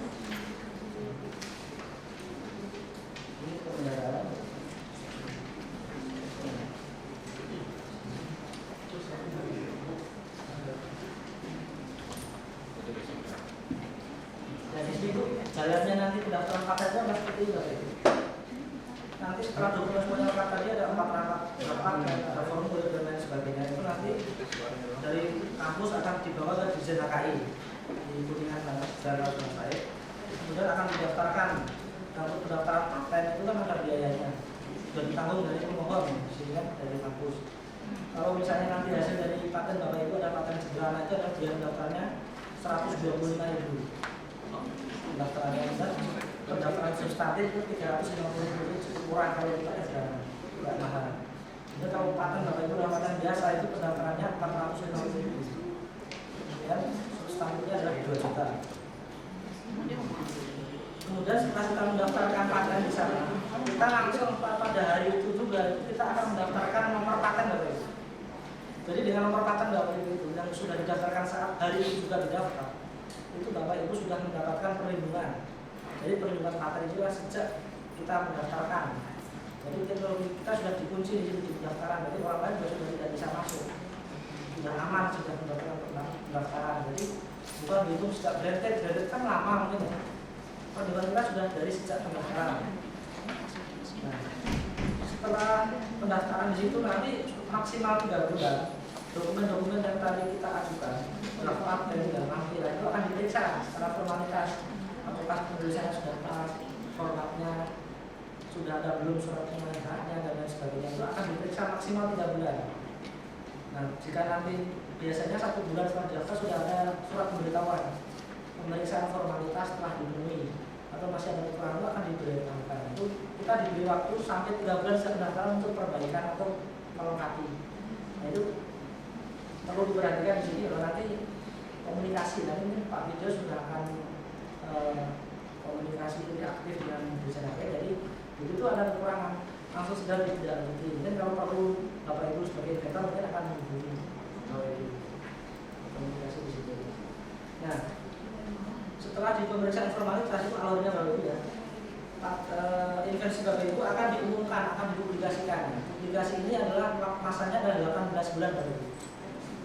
Ini pembayaran. Jadi itu jalannya nanti pendaftaran paketnya nggak seperti itu. Nanti setelah dokumen semuanya lengkap tadi ada 4 rangkap rapat, ada formulir dan lain sebagainya. Itu nanti dari kampus akan dibawa ke Dirjen HKI di Kuningan Jalan Said. Kemudian akan didaftarkan. Nah, untuk pendaftaran paten itu kan ada biayanya. Sudah ditanggung dari pemohon, sehingga dari kampus. Kalau misalnya nanti hasil dari paten Bapak Ibu ada paten sederhana itu ada biaya pendaftarannya 125.000. Pendaftarannya dan pendaftaran substantif itu 350.000 cukup murah kalau kita sederhana, tidak mahal. Jadi kalau paten Bapak Ibu ada paten biasa itu pendaftarannya 450.000. Dan substantifnya adalah 2 juta. Kemudian setelah kita mendaftarkan paten di sana, kita langsung pada hari itu juga kita akan mendaftarkan nomor paten Bapak Ibu. Jadi dengan nomor paten Bapak Ibu itu yang sudah didaftarkan saat hari itu juga didaftar, itu Bapak Ibu sudah mendapatkan perlindungan. Jadi perlindungan paten itu sejak kita mendaftarkan. Jadi teknologi kita sudah dikunci di sini di pendaftaran, jadi orang lain juga sudah tidak bisa masuk. Sudah aman sudah mendapatkan pendaftaran. Jadi bukan dihitung sejak branded kan lama mungkin ya. Perlindungan kita sudah dari sejak pendaftaran. Nah, setelah pendaftaran di situ nanti maksimal 3 bulan dokumen-dokumen yang tadi kita ajukan, draft dan tampilan itu akan diperiksa secara formalitas. Apakah penulisannya sudah pas, formatnya sudah ada belum surat pengalihannya dan lain sebagainya, itu akan diperiksa maksimal 3 bulan. Nah, jika nanti biasanya 1 bulan setelah daftar sudah ada surat pemberitahuan pemeriksaan formalitas telah dipenuhi atau masih ada kekurangan itu akan diberitahukan. Itu kita diberi waktu sampai 3 bulan setelah pendaftaran untuk perbaikan atau melengkapi. Nah, itu perlu diperhatikan di sini loh, nanti komunikasi. Nanti mungkin Pak Video sudah akan komunikasi lebih aktif dengan Dirjen HKI. Jadi begitu ada kekurangan langsung sudah tidak lanjuti. Mungkin kalau perlu Bapak Ibu sebagai inventor mungkin akan menghubungi komunikasi di situ. Nah, setelah di pemeriksaan formalitas itu alurnya Bapak Ibu ya, invensi Bapak Ibu akan diumumkan, akan dipublikasikan. Publikasi ini adalah masanya adalah 18 bulan Bapak Ibu.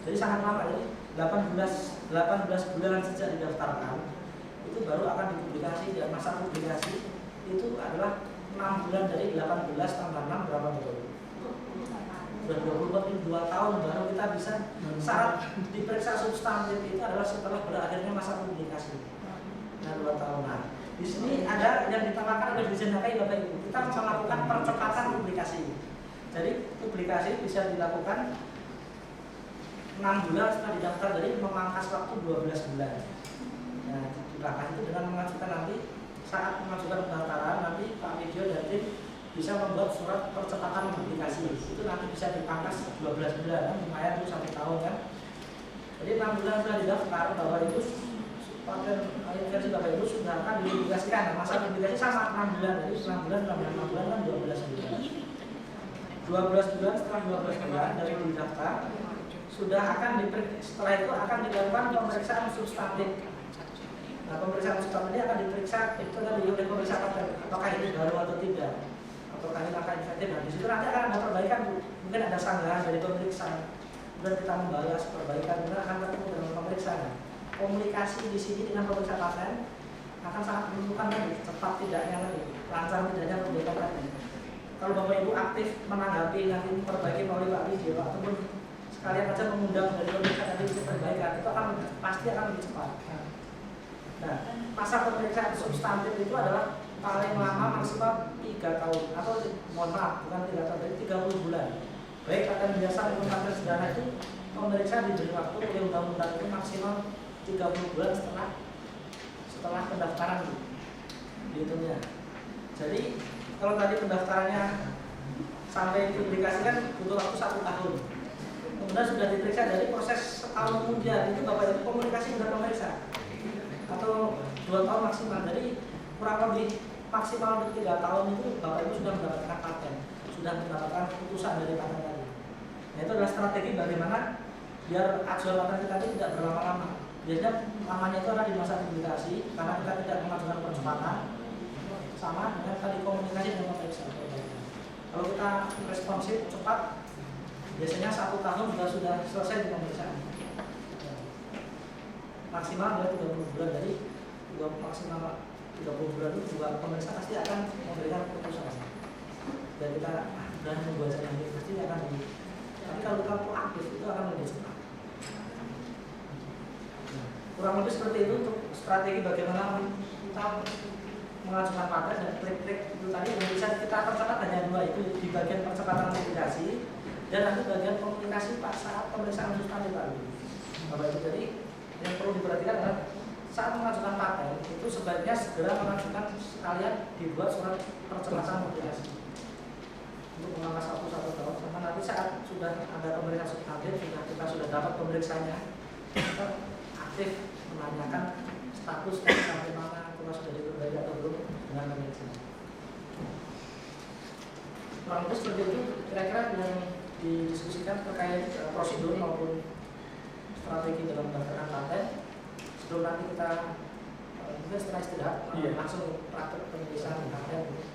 Jadi sangat lama, jadi 18 bulan sejak didaftarkan itu baru akan dipublikasi, dan masa publikasi itu adalah 6 bulan dari 18 tambah 6 berapa Bapak Ibu? Sudah 2 tahun baru kita bisa syarat diperiksa substantif itu adalah setelah berakhirnya masa publikasi. Nah, 2 tahun. Nah, di sini ada yang ditambahkan oleh Dirjen HKI Bapak Ibu. Kita melakukan percepatan publikasi. Jadi publikasi bisa dilakukan 6 bulan setelah didaftar, dari memangkas waktu 12 bulan. Nah, dibahas itu dengan mengajukan nanti saat mengajukan pendaftaran nanti Pak Video dan tim bisa membuat surat percepatan publikasi. Itu nanti bisa dipangkas 12 bulan, kan? Lumayan tuh 1 tahun kan. Jadi 6 bulan setelah didaftar Bapak Ibu paten invensi Bapak Ibu sudah akan dipublikasikan. Masa publikasi sama 6 bulan, jadi 6 bulan tambah 6 bulan kan 12 bulan. 12 bulan setelah 12 bulan dari didaftar sudah akan setelah itu akan dilakukan pemeriksaan substantif. Nah, pemeriksaan substantif ini akan diperiksa itu tadi oleh pemeriksa paten, apakah ini baru atau tidak, apakah ini akan efektif. Nah, di situ nanti akan ada perbaikan, mungkin ada sanggahan dari pemeriksa, kemudian kita membalas perbaikan, kemudian akan ketemu dengan pemeriksa. Komunikasi di sini dengan pemeriksa paten akan sangat menentukan tadi cepat tidaknya tadi, lancar tidaknya perbaikan tadi. Kalau Bapak Ibu aktif menanggapi nanti perbaiki melalui Pak Video ataupun sekalian aja mengundang dari pemeriksa tadi untuk perbaikan, itu akan pasti akan lebih cepat. Nah, Nah, masa pemeriksaan substantif itu adalah paling lama maksimal 3 tahun atau mohon maaf bukan 3 tahun, tapi 30 bulan. Baik akan biasa maupun akan sederhana itu pemeriksa diberi waktu oleh undang-undang itu maksimal 30 bulan setelah pendaftaran dihitungnya. Jadi kalau tadi pendaftarannya sampai dipublikasikan butuh waktu 1 tahun. Kemudian sudah diperiksa dari proses setahun kemudian itu Bapak Ibu komunikasi dengan pemeriksa atau 2 tahun maksimal. Jadi kurang lebih maksimal untuk 3 tahun itu Bapak Ibu sudah mendapatkan paten, sudah mendapatkan putusan dari paten tadi. Nah, itu adalah strategi bagaimana biar ajuan paten kita itu tidak berlama-lama. Biasanya lamanya itu ada di masa publikasi karena kita tidak mengajukan percepatan sama dengan tadi komunikasi dengan pemeriksa. Kalau kita responsif cepat, biasanya 1 tahun sudah selesai di pemeriksaan. Maksimal adalah 30 bulan, jadi maksimal 30 bulan itu juga pemeriksa pasti akan memberikan keputusan. Dan kita sudah membuat ini pasti akan di. Tapi kalau kita proaktif itu akan lebih cepat. Kurang lebih seperti itu untuk strategi bagaimana kita mengajukan paten dan trik-trik itu tadi yang bisa kita percepat hanya 2, itu di bagian percepatan publikasi dan nanti bagian komunikasi saat pemeriksaan substantif tadi. Bapak Ibu, jadi yang perlu diperhatikan adalah saat mengajukan paten itu sebaiknya segera mengajukan sekalian dibuat surat percepatan publikasi untuk mengangkat satu tahun. Karena nanti saat sudah ada pemeriksaan substantif, kita sudah dapat pemeriksanya, kita aktif menanyakan status dan sampai mana kita sudah diperbaiki atau belum dengan pemeriksaan. Kurang lebih seperti itu kira-kira yang didiskusikan terkait prosedur maupun strategi dalam mendaftarkan paten. Sebelum nanti kita mungkin setelah istirahat langsung praktek